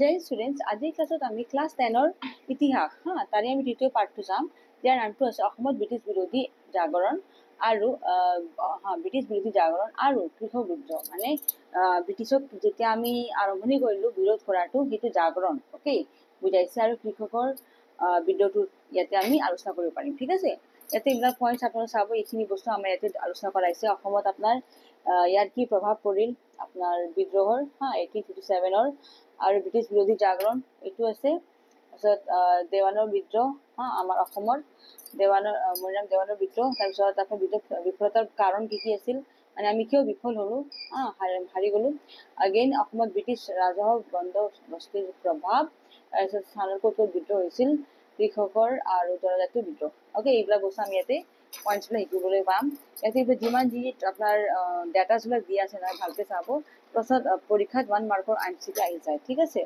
জয় students, আজিৰ ক্লাছত আমি ক্লাছ 10ৰ ইতিহাস তাৰে আমি দ্বিতীয় পাঠটো চাম। যাৰ নামটো আছে অসমত ব্ৰিটিছ বিৰোধী জাগৰণ আৰু ব্ৰিটিছ বিৰোধী জাগৰণ আৰু কৃষক বিদ্ৰোহ। মানে ব্ৰিটিছক যেতিয়া আমি আৰম্ভণি কৰিলোঁ বিৰোধ কৰাটো, সেইটো জাগৰণ বুজাইছে, আৰু কৃষকৰ বিদ্ৰোহটো ইয়াতে আমি আলোচনা কৰিব পাৰিম। ঠিক আছে, ইয়াতে এইবিলাক পইণ্টছ আপোনালোকে চাব। এইখিনি বস্তু আমাৰ ইয়াতে আলোচনা কৰাইছে। অসমত আপোনাৰ ইয়াৰ কি প্ৰভাৱ পৰিল আপোনাৰ বিদ্ৰোহৰ 1857-ৰ আৰু ব্ৰিটিছ বিৰোধী জাগৰণ এইটো আছে। তাৰপিছত দেৱানৰ বিদ্ৰোহ আমাৰ অসমৰ মৰিৰাম দেৱানৰ বিদ্ৰোহ। তাৰপিছত আপোনাৰ বিফলতাৰ কাৰণ কি আছিল, মানে আমি কিয় বিফল হ'লোঁ, হাৰি গ'লোঁ। আগেইন অসমত ব্ৰিটিছ ৰাজহ বন্দোবস্তিৰ প্ৰভাৱ। তাৰপিছত স্থানৰকোট বিদ্ৰোহ হৈছিল, কৃষকৰ আৰু জনজাতীয় বিদ্ৰোহ। এইবিলাক বস্তু আমি ইয়াতে পইণ্টছবিলাক শিকিবলৈ পাম। ইয়াতে যিমান যি আপোনাৰ ডাটাছবিলাক দিয়া আছে নহয়, ভালকৈ চাব। তাৰপিছত পৰীক্ষাত 1 মাৰ্কৰ আনচিটো আহি যায়। ঠিক আছে,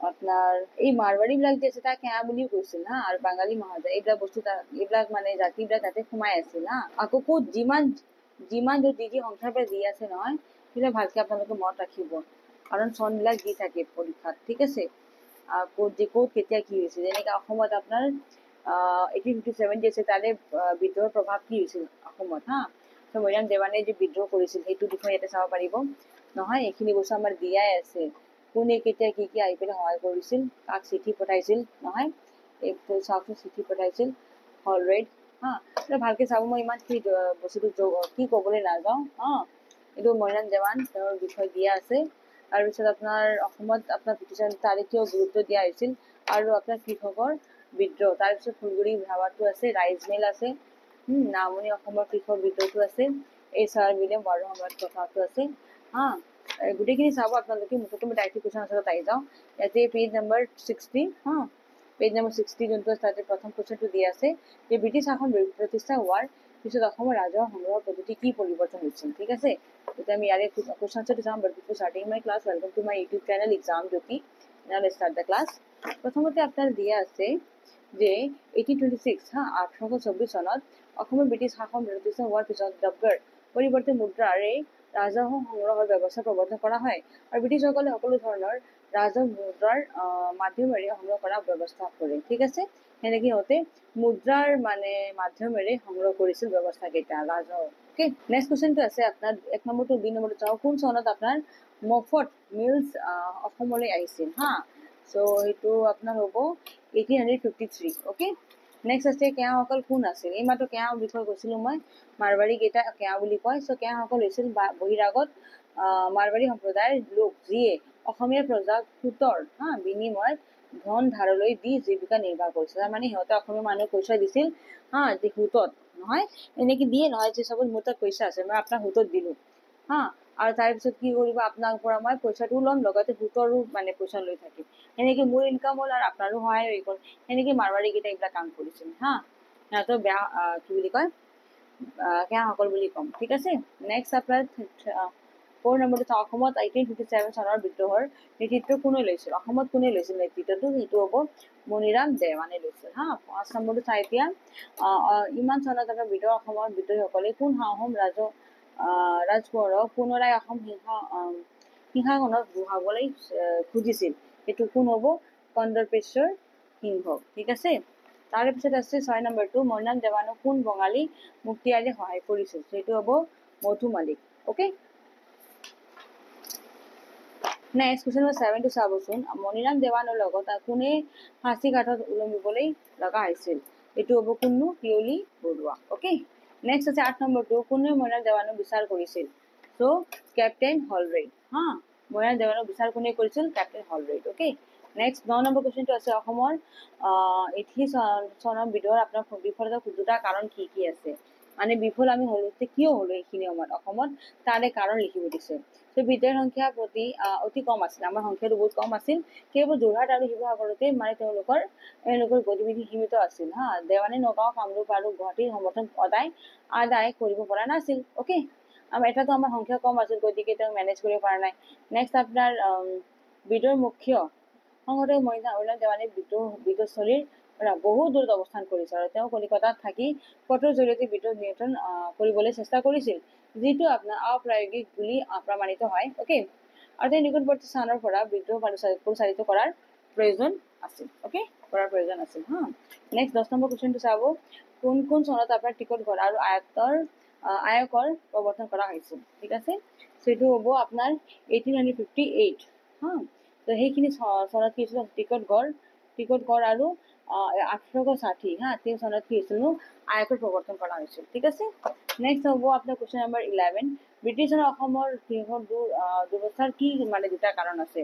আপোনাৰ এই মাৰৱাৰীবিলাক যে আছে তাক কেয়া বুলিও কৈছিল আৰু বাঙালী মহাজা, এইবিলাক বস্তু এইবিলাক মানে জাতিবিলাক তাতে সোমাই আছিল আকৌ ক'ত যিমান যি সংখ্যাবিলাক দি আছে নহয়, সেইবিলাক ভালকৈ আপোনালোকে মনত ৰাখিব, কাৰণ চনবিলাক দি থাকে পৰীক্ষাত। ঠিক আছে, ক'ত কেতিয়া কি হৈছিল। যেনেকৈ অসমত আপোনাৰ 1857 যে আছে, তাৰে বিদ্ৰোহৰ প্ৰভাৱ কি হৈছিল অসমত মৰিৰাম দেৱানে যে বিদ্ৰোহ কৰিছিল, সেইটো বিষয়ে ইয়াতে চাব পাৰিব নহয়। এইখিনি বস্তু আমাৰ দিয়াই আছে, কোনে কেতিয়া কি আহি পেলাই সহায় কৰিছিল, কাক চিঠি পঠাইছিল নহয়, এইটো চাওকচোন, চিঠি পঠাইছিল হলৰেড ভালকৈ চাব। মই ইমানখিনি বস্তুটো কি ক'বলৈ নাযাওঁ এইটো মৰিৰাম দেৱান তেওঁৰ বিষয়ে দিয়া আছে। তাৰপিছত আপোনাৰ অসমত আপোনাৰ ব্ৰিটিছৰ তাৰিখেও গুৰুত্ব দিয়া হৈছিল, আৰু আপোনাৰ কৃষকৰ বিদ্ৰোহ। তাৰপিছত ফুলগুৰি ভাৱাটো আছে, ৰাইজ মিল আছে, নামনি অসমৰ কৃষক বিদ্ৰোহটো আছে, HR উইলিয়াম বাৰো সময়ত কথাটো আছে গোটেইখিনি চাব আপোনালোকে। মুঠতে মই ডাইৰেক্ট কুৱেশ্যন আনচাৰত আহি যাওঁ। ইয়াতে পেজ নম্বৰ 60 পেজ নম্বৰ 60 যোনটো তাতে প্ৰথম কুৱেশ্যনটো দিয়া আছে যে ব্ৰিটিছ শাসন প্ৰতিষ্ঠা হোৱাৰ পিছত অসমৰ ৰাজহ সংগ্ৰহ পদ্ধতি কি পৰিৱৰ্তন হৈছিল। ঠিক আছে, এতিয়া আমি ইয়াৰে কুৱেশ্যন আনচাৰটো চাম। But before starting my class, welcome to my YouTube channel exam Jyoti. Now let's start the class. প্ৰথমতে আপোনাৰ দিয়া আছে যে 1826 1824 চনত অসমৰ ব্ৰিটিছ শাসন প্ৰতিষ্ঠা হোৱাৰ পিছত ডবগড় পৰিৱৰ্তে মুদ্ৰাৰে ৰাজহ সংগ্ৰহৰ ব্যৱস্থা প্ৰৱৰ্তন কৰা হয়, আৰু ব্ৰিটিছসকলে সকলো ধৰণৰ ৰাজহ মুদ্ৰাৰ মাধ্যমেৰে সংগ্ৰহ কৰাৰ ব্যৱস্থা কৰে। ঠিক আছে, সেনেকৈ সিহঁতে মুদ্ৰাৰ মাধ্যমেৰে সংগ্ৰহ কৰিছিল ব্যৱস্থাকেইটা ৰাজহ। নেক্সট কুৱেশ্যনটো আছে আপোনাৰ 1 নম্বৰটো 2 নম্বৰটো চাওঁ। কোন চনত আপোনাৰ মফট মিলছ অসমলৈ আহিছিল চ' সেইটো আপোনাৰ হ'ব 1853। নেক্সট আছে কেয়াসকল কোন আছিল। এইমাত্ৰ কেয়া বিষয়ে কৈছিলোঁ মই, মাৰৱাৰী কেইটা কেয়া বুলি কয়। চ' কেয়াসকল হৈছিল বহিৰাগত মাৰৱাৰী সম্প্ৰদায়ৰ লোক, যিয়ে অসমীয়া প্ৰজাক সুতৰ বিনিময়ত ধন ধাৰলৈ দি জীৱিকা নিৰ্বাহ কৰিছিল। তাৰমানে সিহঁতে অসমীয়া মানুহক পইচা দিছিল যে সুতত নহয়, এনেকৈ দিয়ে নহয় যে চাপোজ মোৰ তাত পইচা আছে, মই আপোনাক সুতত দিলোঁ আৰু তাৰপিছত কি কৰিব, আপোনাৰ পৰা মই পইচাটো ল'ম, লগতে সুতৰো পইচা লৈ থাকিম। সেনেকৈ মোৰ ইনকাম হ'ল আৰু আপোনাৰো সহায় হৈ গ'ল। সেনেকৈ মাৰৱাৰীকেইটা এইবিলাক কাম কৰিছিল সিহঁতৰ বেয়া কি বুলি কয়, কেয়াসকল বুলি ক'ম। ঠিক আছে, নেক্সট আপোনাৰ 4 নম্বৰটো চাওঁ। অসমত 1857 চনৰ বিদ্ৰোহৰ নেতৃত্ব কোনে লৈছিল। অসমত কোনে লৈছিল নেতৃত্বটো, সেইটো হ'ব মণিৰাম দেৱানে লৈছিল 5 নম্বৰটো চাই এতিয়া ইমান চনত আপোনাৰ বিদ্ৰোহ অসমৰ বিদ্ৰোহীসকলে কোন আহোম ৰাজকোঁৱৰক পুনৰাই অসম সিংহাসনত বহাবলৈ খুজিছিল, সেইটো কোন হ'ব, কন্দৰ্পেশ্বৰ সিংহ। ঠিক আছে, তাৰে পিছত আছে 6 নম্বৰটো মৰিৰাম দেৱানক কোন বঙালী মুক্তিয়াৰে সহায় কৰিছিল, সেইটো হ'ব মধুমালিক। নেক্সট কুৱেশ্যন নম্বৰ 7টো চাবচোন। মণিৰাম দেৱানৰ লগত কোনে ফাঁচী কাঠত ওলমিবলৈ লগা হৈছিল, এইটো হ'ব কোননো, পিয়লি বৰুৱা। নেক্সট আছে 8 নম্বৰটো কোনে মৰিৰাম দেৱানক বিচাৰ কৰিছিল। চ' কেপ্টেইন হলৰেড মৰিৰাম দেৱানক বিচাৰ কোনে কৰিছিল, কেপ্টেইন হলৰেড। নেক্সট 9 নম্বৰ কুৱেশ্যনটো আছে অসমৰ 80 চনৰ বিদ্ৰোহৰ আপোনাৰ বিফলতাৰ দুটা কাৰণ কি কি আছে, বিফল আমি হ'লো, কিয় হ'লো এইখিনি সময়ত অসমত, তাৰে কাৰণ লিখিব দিছে। চ' বিদ্ৰোহীৰ সংখ্যা অতি কম আছিল, আমাৰ সংখ্যাটো বহুত কম আছিল। কেৱল যোৰহাট আৰু শিৱসাগৰতে তেওঁলোকৰ গতিবিধি সীমিত আছিল দেৱানে নগাঁও, কামৰূপ আৰু গুৱাহাটীৰ সমৰ্থন আদায় কৰিব পৰা নাছিল। এটাতো আমাৰ সংখ্যা কম আছিল, গতিকে তেওঁ মেনেজ কৰিব পৰা নাই। নেক্সট আপোনাৰ বিদ্ৰোহৰ মুখ্য সংগঠক মৰিৰাম দেৱানে বিদ্ৰোহস্থলীৰ পৰা বহু দূৰত অৱস্থান কৰিছিল, আৰু তেওঁ কলিকতাত থাকি পত্ৰৰ জৰিয়তে বিদ্ৰোহ নিয়ন্ত্ৰণ কৰিবলৈ চেষ্টা কৰিছিল, যিটো আপোনাৰ অপ্ৰায়োগিক বুলি প্ৰমাণিত হয়। আৰু তেওঁ নিকটৱৰ্তী স্থানৰ পৰা বিদ্ৰোহ পৰিচালিত কৰাৰ প্ৰয়োজন আছিল ওকে কৰাৰ প্ৰয়োজন আছিল হা নেক্সট 10 নম্বৰ কোৱেশ্চনটো চাব কোন কোন চনত আপোনাৰ টিকট ঘৰ আৰু আয়কৰ প্ৰৱৰ্তন কৰা হৈছিল ঠিক আছে সো এইটো হ'ব আপোনাৰ 1858 হা তো সেইখিনি চনত কি হৈছিল টিকট ঘৰ আৰু 1860 হা তেওঁ চনত কি হৈছিল আয়কৰ প্ৰৱৰ্তন কৰা হৈছিল ঠিক আছে নেক্সট হ'ব আপোনাৰ কোৱেশ্চন নম্বৰ 11 ব্ৰিটিছৰ অসমৰ দুৰ্দশাৰ কি মানে দুটা কাৰণ আছে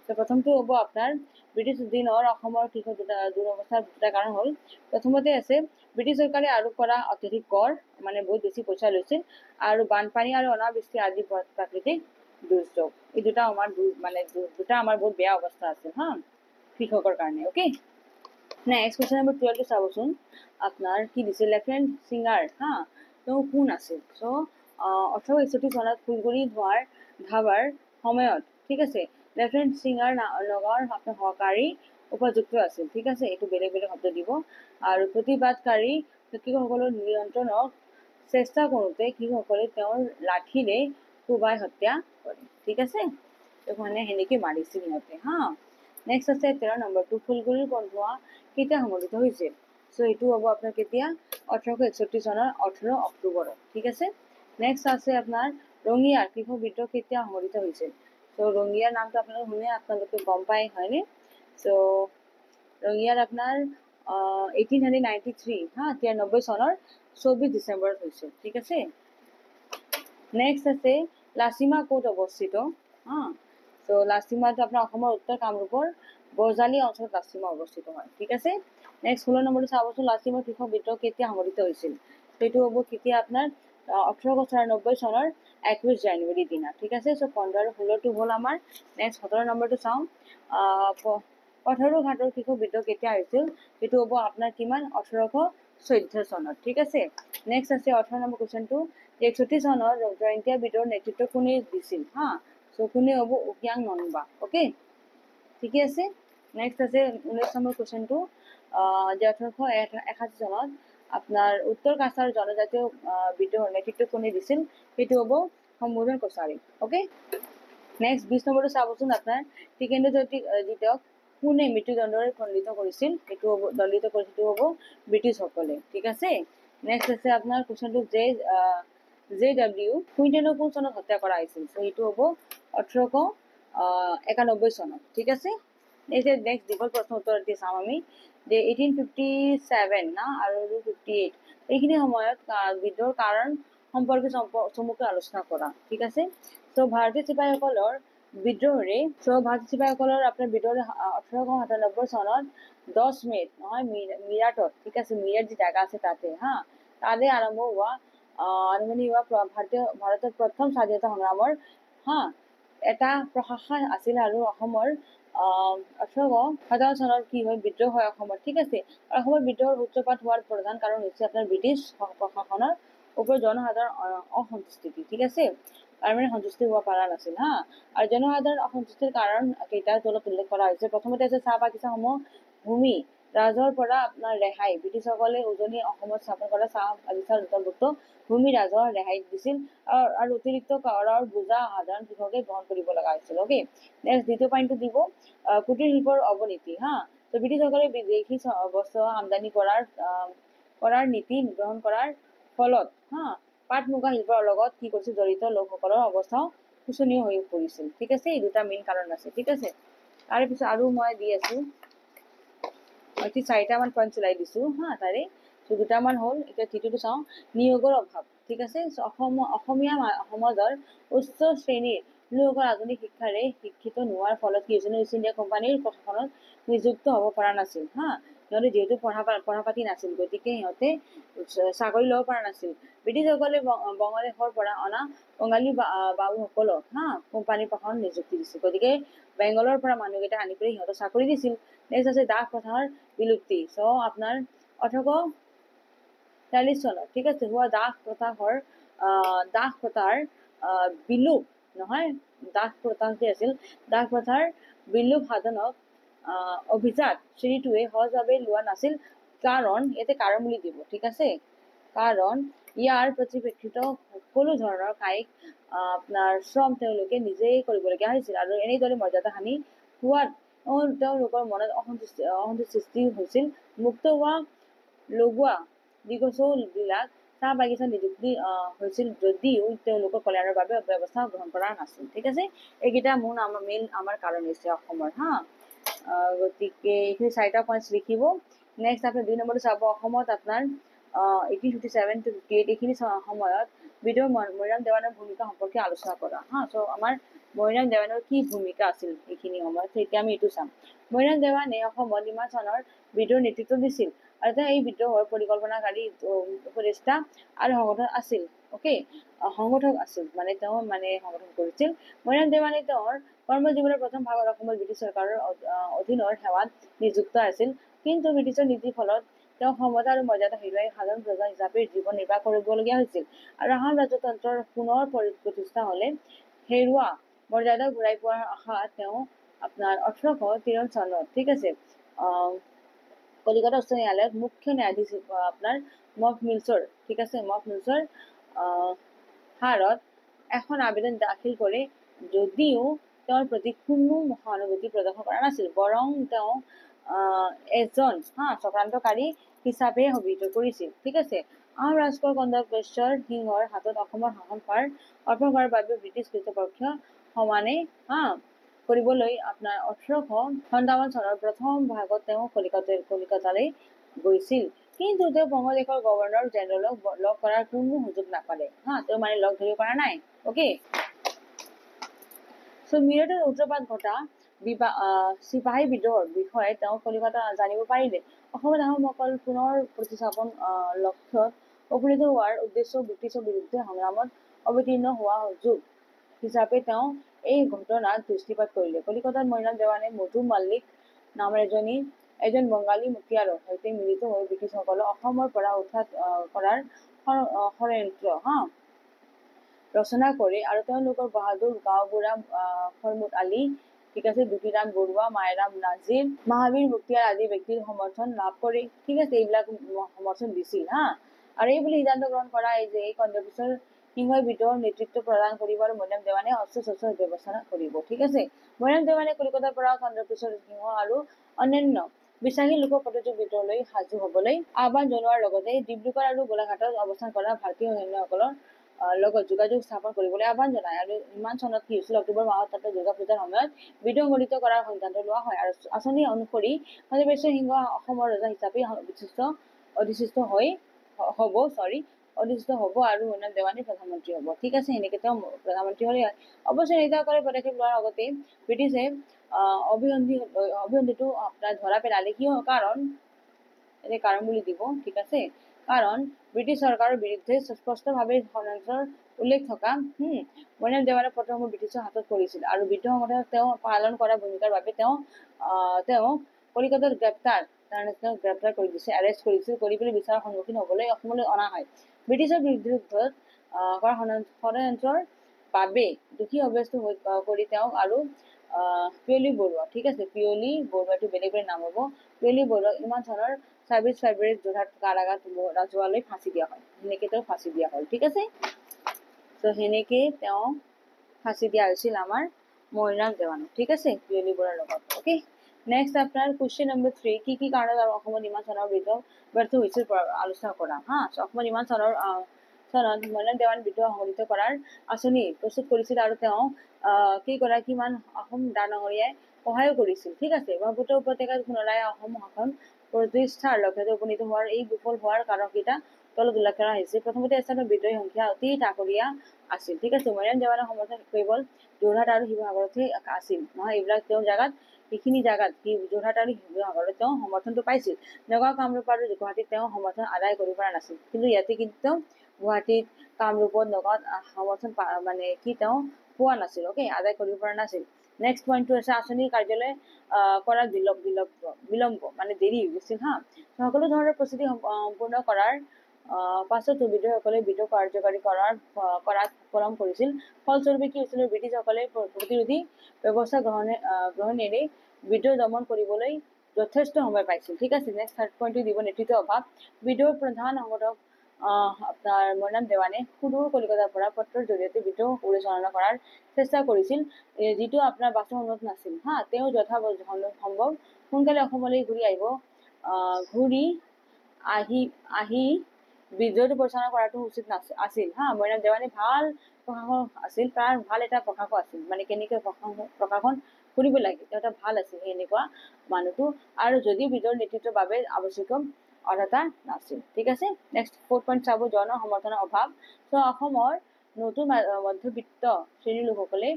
তো প্ৰথমটো হ'ব আপোনাৰ ব্ৰিটিছ দিনৰ অসমৰ কৃষক দুৰৱস্থাৰ দুটা কাৰণ হ'ল প্ৰথমতে আছে ব্ৰিটিছ চৰকাৰে আৰোপ কৰা অত্যাধিক কৰ মানে বহুত বেছি পইচা লৈছিল আৰু বানপানী আৰু অনাবৃষ্টি আদি প্ৰাকৃতিক দুৰ্যোগ এই দুটা আমাৰ বহুত বেয়া অৱস্থা আছিল হা কৃষকৰ কাৰণে ওকে নেক্সট কোৱেশ্চন নম্বৰ 12 টো চাবচোন আপোনাৰ কি দিছে লেফটেনেণ্ট সিঙ্গাৰ হা তেওঁ কোন আছিল সো 1861 চনত ফুলগুৰি ধাবাৰ সময়ত ঠিক আছে লেফটেনেণ্ট সিঙ্গাৰ নগৰ আপোনাৰ সহকাৰী উপযুক্ত আছিল ঠিক আছে এইটো বেলেগ বেলেগ শব্দ দিব আৰু প্ৰতিবাদকাৰী কৃষকসকলৰ নিয়ন্ত্ৰণক চেষ্টা কৰোঁতে কৃষকসকলে তেওঁৰ লাঠিৰে কোবাই হত্যা কৰে ঠিক আছে তো মানে সেনেকে মাৰিছিল সিহঁতে হা নেক্সট আছে 13 নম্বৰটো ফুলগুৰিৰ বন্ধোৱা কেতিয়া সংঘটিত হৈছিল সো এইটো হ'ব আপোনাৰ কেতিয়া 1861 চনৰ 18 অক্টোবৰত ঠিক আছে নেক্সট আছে আপোনাৰ ৰঙিয়াৰ কৃষক বিদ্ৰোহ কেতিয়া সংঘটিত হৈছিল সো ৰঙিয়াৰ নামটো আপোনালোকে গম পায় হয়নে সো ৰঙিয়াৰ আপোনাৰ 1893 হা 93 চনৰ 24 ডিসেম্বৰত হৈছিল ঠিক আছে নেক্সট আছে লাচিমা ক'ত অৱস্থিত হা সো লাচিমাটো আপোনাৰ অসমৰ উত্তৰ কামৰূপৰ বজালী অঞ্চলত লাচিমা অৱস্থিত হয় ঠিক আছে নেক্সট 16 নম্বৰটো চাবচোন লাচিমা কৃষক বিদ্ৰোহ কেতিয়া সংঘটিত হৈছিল সেইটো হ'ব কেতিয়া আপোনাৰ 1894 চনৰ 21 জানুৱাৰী দিনা ঠিক আছে সো 15 আৰু 16 টো হ'ল আমাৰ নেক্সট 17 নম্বৰটো চাওঁ পথৰুঘাটৰ কৃষক বিদ্ৰোহ কেতিয়া হৈছিল সেইটো হ'ব আপোনাৰ কিমান 1814 চনত ঠিক আছে নেক্সট আছে 18 নম্বৰ কোৱেশ্চনটো 61 চনৰ জয়ন্তীয়া বিদ্ৰোহৰ নেতৃত্ব কোনে দিছিল হা সো কোনে হ'ব উকিয়াং নলবা ওকে ঠিকে আছে নেক্সট আছে 19 নম্বৰ কোৱেশ্চনটো যে 1881 চনত আপোনাৰ উত্তৰ কাছাৰ জনজাতীয় বিদ্ৰোহৰ নেতৃত্ব কোনে দিছিল সেইটো হ'ব সম্বোধন কছাৰী ওকে নেক্সট 20 নম্বৰটো চাবচোন আপোনাৰ টিকেন্দ্ৰ দ্বিতীয়ক কোনে মৃত্যুদণ্ডৰে দণ্ডিত কৰিছিল সেইটো হ'ব ব্ৰিটিছ সকলে ঠিক আছে নেক্সট আছে আপোনাৰ কোৱেশ্চনটো JW কুইণ্টেনক কোন চনত হত্যা কৰা হৈছিল সো এইটো হ'ব 1891 চনত ঠিক আছে নেক্সট দীঘল প্ৰশ্ন উত্তৰ দি চাম আমি যে 1857 না আৰু 58 এইখিনি সময়ত বিদ্ৰোহৰ কাৰণ সম্পৰ্কে চমুকৈ আলোচনা কৰা ঠিক আছে সো ভাৰতীয় চিপাহীসকলৰ বিদ্ৰোহৰে আপোনাৰ বিদ্ৰোহৰে 1897 চনত 10 মেত নহয় মিৰাটত ঠিক আছে মিৰাট যি জাগা আছে তাতে হা তাতে আৰম্ভ হোৱা ভাৰতৰ প্ৰথম স্বাধীনতা সংগ্ৰামৰ হা এটা প্ৰশাসন আছিল আৰু অসমৰ 1857 চনত কি হয় বিদ্ৰোহ হয় অসমৰ ঠিক আছে অসমৰ বিদ্ৰোহৰ সূত্ৰপাত হোৱাৰ প্ৰধান কাৰণ হৈছে আপোনাৰ ব্ৰিটিছ প্ৰশাসনৰ ওপৰত জনসাধাৰণ অসন্তুষ্টি ঠিক আছে আৰু মানে সন্তুষ্টি হোৱা পৰা নাছিল হা আৰু জনসাধাৰণ অসন্তুষ্টিৰ কাৰণ কেইটা তলত উল্লেখ কৰা হৈছে প্ৰথমতে আছে চাহ বাগিচাসমূহ ভূমি ৰাজহৰ পৰা আপোনাৰ ৰেহাই ব্ৰিটিছসকলে উজনি অসমত স্থাপন কৰা চাহ বাগিচাৰ অন্তৰ্ভুক্ত ভূমি ৰাজহৰ ৰেহাই দিছিল আৰু অতিৰিক্ত কৰৰ বোজা সাধাৰণ কৃষকে বহন কৰিব লগা হৈছিল ওকে নেক্সট দ্বিতীয় পইণ্টটো দিব কুটিৰ শিল্পৰ অৱনীতি হা তো ব্ৰিটিছসকলে বিদেশী বস্ত্ৰ আমদানি কৰাৰ নীতি গ্ৰহণ কৰাৰ ফলত হা পাট মুগা শিল্পৰ লগত কি কৰিছিল জড়িত লোকসকলৰ অৱস্থা শোচনীয় হৈ পৰিছিল ঠিক আছে এই দুটা মেইন কাৰণ আছে ঠিক আছে তাৰে পিছত আৰু মই দি আছো মই 4টামান পইণ্ট চলাই দিছো হা তাৰে দুটামান হ'ল এতিয়া তৃতীয়টো চাওঁ নিয়োগৰ অভাৱ ঠিক আছে অসমীয়া সমাজৰ উচ্চ শ্ৰেণীৰ লোকসকল আধুনিক শিক্ষাৰে শিক্ষিত নোহোৱাৰ ফলত কি হৈছিল ইষ্ট ইণ্ডিয়া কোম্পানীৰ প্ৰশাসনত নিযুক্ত হ'ব পৰা নাছিল হা সিহঁতে যিহেতু পঢ়া পাতি নাছিল গতিকে সিহঁতে চাকৰি ল'ব পৰা নাছিল ব্ৰিটিছসকলে বঙদেশৰ পৰা অনা বঙালী বাবুসকলক হা কোম্পানীৰ প্ৰশাসনত নিযুক্তি দিছিল গতিকে বেংগলৰ পৰা মানুহকেইটা আনি পেলাই সিহঁতক চাকৰি দিছিল নেক্সট আছে দাস প্ৰথাৰ বিলুপ্তি চ' আপোনাৰ 1840 চনত ঠিক আছে হোৱা দাস প্ৰথাৰ বিলুপ নহয় দাস প্ৰথা যে আছিল দাস প্ৰথাৰ বিলুপ সাধনক অভিজাত শ্ৰেণীটোৱে সহজভাৱে লোৱা নাছিল কাৰণ ইয়াতে কাৰণ বুলি দিব ঠিক আছে কাৰণ ইয়াৰ পৰিপ্ৰেক্ষিতত সকলো ধৰণৰ কায়িক আপোনাৰ শ্ৰম তেওঁলোকে নিজেই কৰিবলগীয়া হৈছিল আৰু এনেদৰে মৰ্যাদা হানি হোৱাত তেওঁলোকৰ মনত অসন্তুষ্টি সৃষ্টি হৈছিল। মুক্ত হোৱা লগোৱা দিগচৌবিলাক চাহ বাগিচাত নিযুক্তি হৈছিল যদিও তেওঁলোকৰ কল্যাণৰ বাবে ব্যৱস্থা গ্ৰহণ কৰা নাছিল। ঠিক আছে, এইকেইটা মেইন আমাৰ কাৰণ হৈছে অসমৰ হা। গতিকে এইখিনি 4টা পইণ্টছ লিখিব। নেক্সট আপোনাৰ 2 নম্বৰটো চাব। অসমত আপোনাৰ 1857 to 58 এইখিনি সময়ত বিধৰ মৈৰাম দেৱানৰ ভূমিকা সম্পৰ্কে আলোচনা কৰা হা। চ' আমাৰ মৈৰাম দেৱানৰ কি ভূমিকা আছিল এইখিনি সময়ত, এতিয়া আমি এইটো চাম। মৈৰাম দেৱানে অসমত ইমান চনৰ বিদ্ৰোহৰ নেতৃত্ব দিছিল আৰু তেওঁ এই বিদ্ৰোহৰ পৰিকল্পনাকাৰী উপদেষ্টা আৰু সংগঠক আছিল। সংগঠক আছিল মানে তেওঁ সংগঠন কৰিছিল। মৈৰাম দেৱানে তেওঁৰ কৰ্মজীৱনৰ প্ৰথম ভাগত অসমৰ ব্ৰিটিছ চৰকাৰৰ অধীনৰ সেৱাত নিযুক্ত আছিল, কিন্তু ব্ৰিটিছৰ নীতিৰ ফলত তেওঁ ক্ষমতা আৰু মৰ্যাদা হেৰুৱাই সাধাৰণ প্ৰজা হিচাপে জীৱন নিৰ্বাহ কৰিবলগীয়া হৈছিল আৰু আহোম ৰাজতন্ত্ৰৰ পুনৰ প্ৰতিষ্ঠা হলে হেৰুৱা মৰ্যাদা ঘূৰাই পোৱাৰ আশাত তেওঁ আপোনাৰ 1853 চনত ঠিক আছে কলিকতা উচ্চ ন্যায়ালয়ত মুখ্য ন্যায়াধীশ আপোনাৰ মফমিলছৰ ঠিক আছে মফমিলছৰ হাৰত এখন আবেদন দাখিল কৰে, যদিও তেওঁৰ প্ৰতি কোনো সহানুভূতি প্ৰদৰ্শন কৰা নাছিল, বৰং তেওঁ এজন চক্ৰান্তকাৰী হিচাপে অভিহিত কৰিছিল। ঠিক আছে, আহোম ৰাজকোঁৱৰ কন্দৰ্পেশ্বৰ সিংহৰ হাতত অসমৰ শাসনভাৰ অৰ্পণ কৰাৰ বাবে ব্ৰিটিছ কৰ্তৃপক্ষ সমানে কৰিবলৈ আপোনাৰ 1857 চনৰ প্ৰথম ভাগত তেওঁ কলিকতালৈ গৈছিল, কিন্তু তেওঁ বংগদেশৰ গভৰ্ণৰ জেনেৰেলক লগ কৰাৰ কোনো সুযোগ নাপালে তেওঁ লগ ধৰিব পৰা নাই। মিৰটত সূত্ৰপাত ঘটা চিপাহী বিদ্ৰোহৰ বিষয়ে তেওঁ কলিকতা জানিব পাৰিলে। অসমত আহোমসকল পুনৰ প্ৰতিস্থাপন লক্ষ্যত উপনীত হোৱাৰ উদ্দেশ্য ব্ৰিটিছৰ বিৰুদ্ধে সংগ্ৰামত অৱতীৰ্ণ হোৱা সুযোগ হিচাপে তেওঁ এই ঘটনাত দৃষ্টিপাত কৰিলে। কলিকতাত মৈৰাম দেৱানে মধু মল্লিক নামৰ এজন বঙালী মুখীয়ালৰ সৈতে মিলিত হৈ ব্ৰিটিছসকলক অসমৰ পৰা উৎখাত কৰাৰ ষড়যন্ত্ৰ ৰচনা কৰে আৰু তেওঁলোকৰ বাহাদুৰ গাঁওবুঢ়া ফৰমুদ আলী ঠিক আছে দুটিৰাম বৰুৱা, মাইৰাম নাজিৰ, মহাবীৰ মুখীয়াৰ আদি ব্যক্তিৰ সমৰ্থন লাভ কৰে। ঠিক আছে, এইবিলাক সমৰ্থন দিছিল আৰু এই বুলি সিদ্ধান্ত গ্ৰহণ কৰা যে এই কন্দৰ্পেশ্বৰ সিংহই বিদ্ৰোহৰ নেতৃত্ব প্ৰদান কৰিব আৰু মৈৰাম দেৱানে অস্ত্ৰ-শস্ত্ৰৰ ব্যৱস্থা কৰিব। ঠিক আছে, মৈৰাম দেৱানে কলিকতাৰ পৰা কন্দৰ্পেশ্বৰ সিংহ আৰু অন্যান্য বিশ্বাসী লোকক প্ৰতিটো বিদ্ৰোহলৈ সাজু হবলৈ আহ্বান জনোৱাৰ লগতে ডিব্ৰুগড় আৰু গোলাঘাটত অৱস্থান কৰা ভাৰতীয় সৈন্যসকলৰ লগত যোগাযোগ স্থাপন কৰিবলৈ আহ্বান জনায়। আৰু ইমান চনত কি হৈছিল, অক্টোবৰ মাহত তাতে দুৰ্গা পূজাৰ সময়ত বিদ্ৰোহ সংঘটিত কৰাৰ সিদ্ধান্ত লোৱা হয় আৰু আঁচনি অনুসৰি কন্দৰ্পেশ্বৰ সিংহ অসমৰ ৰজা হিচাপে অধিষ্ঠিত হ'ব আৰু মৈৰাম দেৱানে প্ৰধানমন্ত্ৰী হ'ব। ঠিক আছে, সেনেকে তেওঁ প্ৰধানমন্ত্ৰী হ'লে অৱশ্যে নেতাসকলে পদক্ষেপ লোৱাৰ আগতে ব্ৰিটিছে অভিসন্ধিটো আপোনাৰ ধৰা পেলালে। কাৰণ বুলি দিব। ঠিক আছে, কাৰণ ব্ৰিটিছ চৰকাৰৰ বিৰুদ্ধে স্পষ্টভাৱে ষড়যন্ত্ৰৰ উল্লেখ থকা মৈৰাম দেৱানে প্ৰথমে ব্ৰিটিছৰ হাতত পৰিছিল আৰু বিদ্ৰোহ সংগঠনত তেওঁ পালন কৰা ভূমিকাৰ বাবে তেওঁ কলিকতাত গ্ৰেপ্তাৰ কৰি দিছে, এৰেষ্ট কৰিছিল, কৰি পেলাই বিচাৰৰ সন্মুখীন হ'বলৈ অসমলৈ অনা হয়। ব্ৰিটিছৰ বিৰুদ্ধত কৰা ষড়যন্ত্ৰৰ বাবে দোষী সাব্যস্ত কৰি তেওঁক আৰু পিয়লি বৰুৱা ঠিক আছে পিয়লি বৰুৱাটো বেলেগ নাম হ'ব, পিয়লি বৰুৱাক ইমান চনৰ 26 ফেব্ৰুৱাৰীত যোৰহাট কাৰাগাৰ ৰাজহুৱালৈ ফাঁচি দিয়া হয়। সেনেকে তেওঁ ফাঁচি দিয়া হ'ল। ঠিক আছে, ত' সেনেকে তেওঁ ফাঁচি দিয়া হৈছিল আমাৰ মৈৰাম দেৱানক। ঠিক আছে, পিয়লি বৰুৱাৰ লগত। নেক্সট আপোনাৰ কুৱেশ্যন নম্বৰ 3, কি কাৰণত আৰু অসমত ইমান চনৰ বিদ্ৰোহ ব্যৰ্থ হৈছিল আলোচনা কৰা অসমত ইমান চনত মৈৰাম দেৱানে বিদ্ৰোহ সংঘটিত কৰাৰ আঁচনি প্ৰস্তুত কৰিছিল আৰু তেওঁ কেইগৰাকীমান অসম দানঙৰীয়াই সহায়ো কৰিছিল। ঠিক আছে, ব্ৰহ্মপুত্ৰ উপত্যকাত পুনৰাই অসম শাসন প্ৰতিষ্ঠাৰ লক্ষ্যত উপনীত হোৱাৰ এই বিফল হোৱাৰ কাৰণকেইটা তলত উল্লেখ কৰা হৈছে। প্ৰথমতে স্থানৰ বিদ্ৰোহী সংখ্যা অতি তাকৰীয়া আছিল। ঠিক আছে, মৈৰাম দেৱানৰ সমৰ্থন কেৱল যোৰহাট আৰু শিৱসাগৰতহে আছিল নহয়, এইবিলাক তেওঁ সেইখিনি জাগাত যোৰহাট আৰু শিৱসাগৰত তেওঁ সমৰ্থনটো পাইছিল। নগাঁও, কামৰূপ আৰু গুৱাহাটীত তেওঁ সমৰ্থন আদায় কৰিব পৰা নাছিল, কিন্তু ইয়াতে কিন্তু গুৱাহাটীত, কামৰূপত, নগাঁৱত সমৰ্থন তেওঁ পোৱা নাছিল। আদায় কৰিব পৰা নাছিল। নেক্সট পইণ্টটো আছে আঁচনি কাৰ্যালয় কৰাৰ বিলম্ব দেৰি হৈ গৈছিল সকলো ধৰণৰ প্ৰস্তুতি সম্পূৰ্ণ কৰাৰ পাছতো বিদ্ৰোহীসকলে বিদ্ৰোহ কাৰ্যকৰী কৰাত পলম কৰিছিল। ফলস্বৰূপে কি হৈছিল, ব্ৰিটিছসকলে প্ৰতিৰোধী ব্যৱস্থা গ্ৰহণেৰে বিদ্ৰোহ দমন কৰিবলৈ যথেষ্ট সময় পাইছিল। ঠিক আছে, নেক্সট থাৰ্ড পইণ্টটো দিব নেতৃত্বৰ অভাৱ। বিদ্ৰোহৰ প্ৰধান সংগঠক আপনাৰ মৈনাম দেৱানে সুদূৰ কলিকতাৰ পৰা পত্ৰৰ জৰিয়তে বিদ্ৰোহ পৰিচালনা কৰাৰ চেষ্টা কৰিছিল, যিটো আপোনাৰ বাস্তৱসন্মত নাছিল হা। তেওঁ সম্ভৱ সোনকালে অসমলৈ ঘূৰি আহিব, ঘূৰি আহি বিদ্ৰোহটো পৰিচালনা কৰাটো উচিত আছিল হা। মৈনাম দেৱানে ভাল প্ৰশাসক আছিল, তাৰ ভাল এটা প্ৰশাসক আছিল, মানে কেনেকৈ প্ৰশাসন কৰিব লাগে তেওঁ এটা ভাল আছিল এনেকুৱা মানুহটো, আৰু যদিও বিদ্ৰোহৰ নেতৃত্বৰ বাবে আৱশ্যকীয় অৰ্হতা নাছিল। ঠিক আছে, নেক্সট 4 পইণ্ট চাব, জন সমৰ্থনৰ অভাৱ। চ' অসমৰ নতুন মধ্যবিত্ত শ্ৰেণীৰ লোকসকলে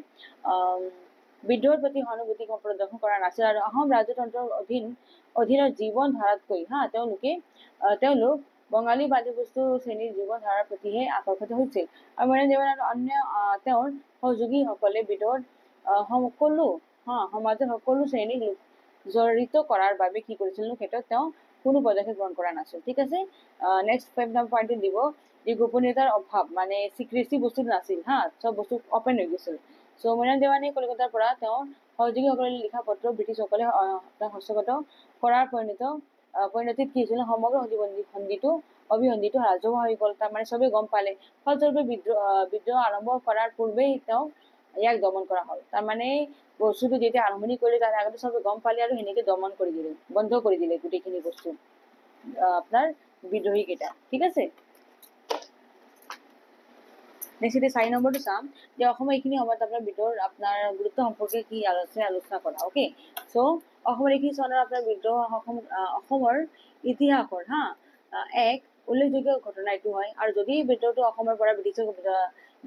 বিদ্ৰোহৰ প্ৰতি সহানুভূতি প্ৰদৰ্শন কৰা নাছিল, আৰু অসম ৰাজতন্ত্ৰৰ অধীনত জীৱন ধাৰাতকৈ তেওঁলোক বঙালী বাদ্যবস্তু শ্ৰেণীৰ জীৱন ধাৰাৰ প্ৰতিহে আকৰ্ষিত হৈছিল। আৰু মৈনাম দেৱান আৰু অন্য তেওঁৰ সহযোগীসকলে বিদ্ৰোহত সমাজৰ সকলো শ্ৰেণীক জড়িত কৰাৰ বাবে কি কৰিছিল, ক্ষেত্ৰত তেওঁ কোনো পদক্ষেপ গ্ৰহণ কৰা নাছিল। ঠিক আছে, নেক্সট 5 নম্বৰ পইণ্টটো দিব, যে গোপনীয়তাৰ অভাৱ, মানে চিক্ৰেচি বস্তুটো নাছিল হা, চব বস্তু অপেন হৈ গৈছিল। চ' মৈনাম দেৱানে কলিকতাৰ পৰা তেওঁৰ সহযোগীসকলে লিখা পত্ৰ ব্ৰিটিছসকলে হস্তগত কৰাৰ পৰিণতিত কি হৈছিল, সমগ্ৰ অভিসন্ধিটো ৰাজহুৱা হৈ গ'ল, তাৰমানে চবেই গম পালে। ফলস্বৰূপে বিদ্ৰোহ আৰম্ভ কৰাৰ পূৰ্বেই তেওঁ ইয়াক দমন কৰা হ'ল। তাৰমানে বস্তুটো যেতিয়া আৰম্ভণি কৰিলে তাৰ আগতে চবে গম পালে আৰু সেনেকে দমন কৰি দিলে, বন্ধ কৰি দিলে গোটেইখিনি বস্তু আপোনাৰ বিদ্ৰোহী কেইটা। ঠিক আছে, নেক্সট 4 নম্বৰটো চাম, যে অসমৰ এইখিনি সময়ত আপোনাৰ বিদ্ৰোহৰ আপোনাৰ গুৰুত্ব সম্পৰ্কে কি আলোচনা কৰা। অ'কে, চ' অসমৰ এইখিনি চনৰ আপোনাৰ বিদ্ৰোহ অসমৰ ইতিহাসৰ এক উল্লেখযোগ্য ঘটনা এইটো হয়, আৰু যদি বিদ্ৰোহটো অসমৰ পৰা ব্ৰিটিছক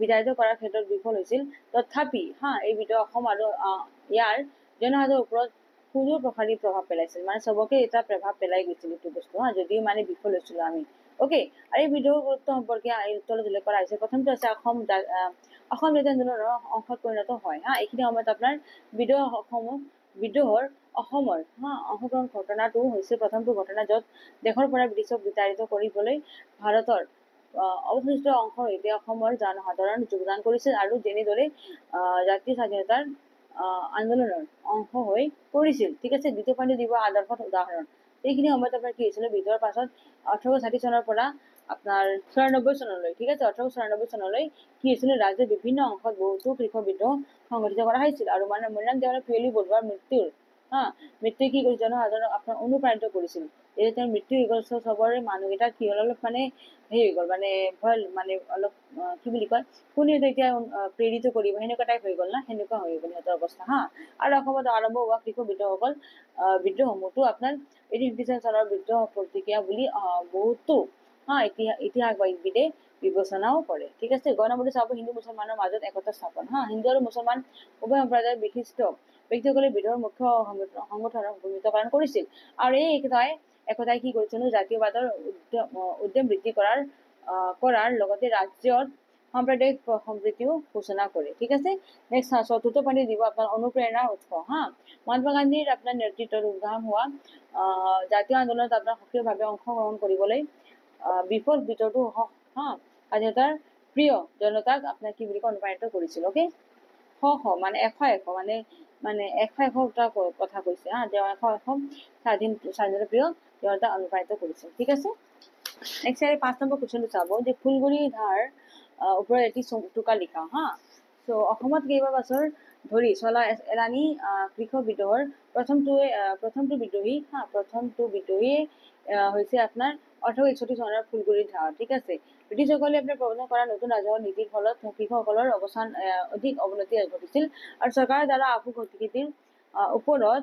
বিতাড়িত কৰাৰ ক্ষেত্ৰত বিফল হৈছিল, তথাপি এই বিদ্ৰোহ অসম আৰু ইয়াৰ জনসাধাৰণৰ ওপৰত সুদূৰ প্ৰসাৰী প্ৰভাৱ পেলাইছিল, মানে চবকে এটা প্ৰভাৱ পেলাই গৈছিল এইটো বস্তু যদিও মানে বিফল হৈছিলো আমি। অ'কে, আৰু এই বিদ্ৰোহৰ গুৰুত্ব সম্পৰ্কে তলত উল্লেখ কৰা হৈছে। প্ৰথমটো আছে অসম জাতীয় আন্দোলনৰ অংশত পৰিণত হয় এইখিনি সময়ত আপোনাৰ বিদ্ৰোহৰ অসমৰ অংশগ্ৰহণ ঘটনাটো হৈছে প্ৰথমটো ঘটনা, য'ত দেশৰ পৰা ব্ৰিটিছক বিতাড়িত কৰিবলৈ ভাৰতৰ অৱশিষ্ট অংশৰ সৈতে অসমৰ জনসাধাৰণ যোগদান কৰিছিল, আৰু যেনেদৰে জাতীয় স্বাধীনতাৰ আন্দোলনৰ অংশ হৈ পৰিছিল। ঠিক আছে, দ্বিতীয় পইণ্টটো দিব আদৰ্শৰ উদাহৰণ। এইখিনি সময়ত আপোনাৰ কি হৈছিল, বিদ্ৰোহৰ পাছত 1860 চনৰ পৰা আপোনাৰ 94 চনলৈ, ঠিক আছে, 1894 চনলৈ কি হৈছিল, ৰাজ্যৰ বিভিন্ন অংশত বহুতো কৃষক বিদ্ৰোহ সংঘটিত কৰা হৈছিল, আৰু মানে মৈনাম দেৱানে পিয়লি বৰুৱাৰ মৃত্যুৱে কি কৰিছিল, জনসাধাৰণক আপোনাৰ অনুপ্ৰাণিত কৰিছিল। এই তেওঁৰ মৃত্যু হৈ গ'ল, চবৰে মানুহকেইটা কি হ'ল, অলপ মানে হেৰি হৈ গ'ল, মানে ভয়, মানে অলপ কি বুলি কয়, কোনেও এতিয়া প্ৰেৰিত কৰিব সেনেকুৱা টাইপ হৈ গ'ল না, সেনেকুৱা হৈ গ'ল সিহঁতৰ অৱস্থা আৰু অসমত আৰম্ভ হোৱা কৃষক বিদ্ৰোহসমূহতো আপোনাৰ 1857 চনৰ বিদ্ৰোহ প্ৰতিক্ৰিয়া বুলি বহুতো ইতিহাসবিদে বিবেচনাও কৰে। ঠিক আছে, 9 নম্বৰটো চাব, হিন্দু মুছলমানৰ মাজত একতা স্থাপন হিন্দু আৰু মুছলমান উভয় সম্প্ৰদায়ৰ বিশিষ্ট ব্যক্তিসকলে বিদ্ৰোহৰ মুখ্য সংগঠনৰ ভূমিকা পালন কৰিছিল, আৰু এই একতাই কি কৰিছিল, জাতীয়বাদৰ উদ্যম বৃদ্ধি কৰাৰ লগতে ৰাজ্যত সাম্প্ৰদায়িক সম্প্ৰীতিও ঘোষণা কৰে। ঠিক আছে, নেক্সট চতুৰ্থ পইণ্ট দিব আপোনাৰ অনুপ্ৰেৰণাৰ উৎস মহাত্মা গান্ধীৰ আপোনাৰ নেতৃত্বত উদ্গম হোৱা জাতীয় আন্দোলনত আপোনাৰ সক্ৰিয়ভাৱে অংশগ্ৰহণ কৰিবলৈ বিফল বিদ্ৰোহটো স্বাধীনতাৰ প্ৰিয় জনতাক আপোনাৰ কি বুলি অনুপ্ৰাণিত কৰিছিল। অ'কে, মানে এশ কথা কৈছে তেওঁ এশ স্বাধীনতা প্ৰিয় জনতা অনুপ্ৰাণিত কৰিছিল। ঠিক আছে, নেক্সট 5 নম্বৰ কুৱেশ্যনটো চাব, যে ফুলগুৰি ধাৰ ওপৰত এটি টোকা লিখা চ' অসমত কেইবাবছৰ ধৰি চলা এলানি কৃষক বিদ্ৰোহৰ প্ৰথমটো বিদ্ৰোহী হৈছে আপোনাৰ 1861 চনৰ ফুলগুৰি ধাৰ। ঠিক আছে, ব্ৰিটিছসকলে আপোনাৰ প্ৰৱৰ্তন কৰা নতুন ৰাজহুৱা নীতিৰ ফলত কৃষকসকলৰ অধিক অৱনতি ঘটিছিল, আৰু চৰকাৰৰ দ্বাৰা আফু খেতিৰ ওপৰত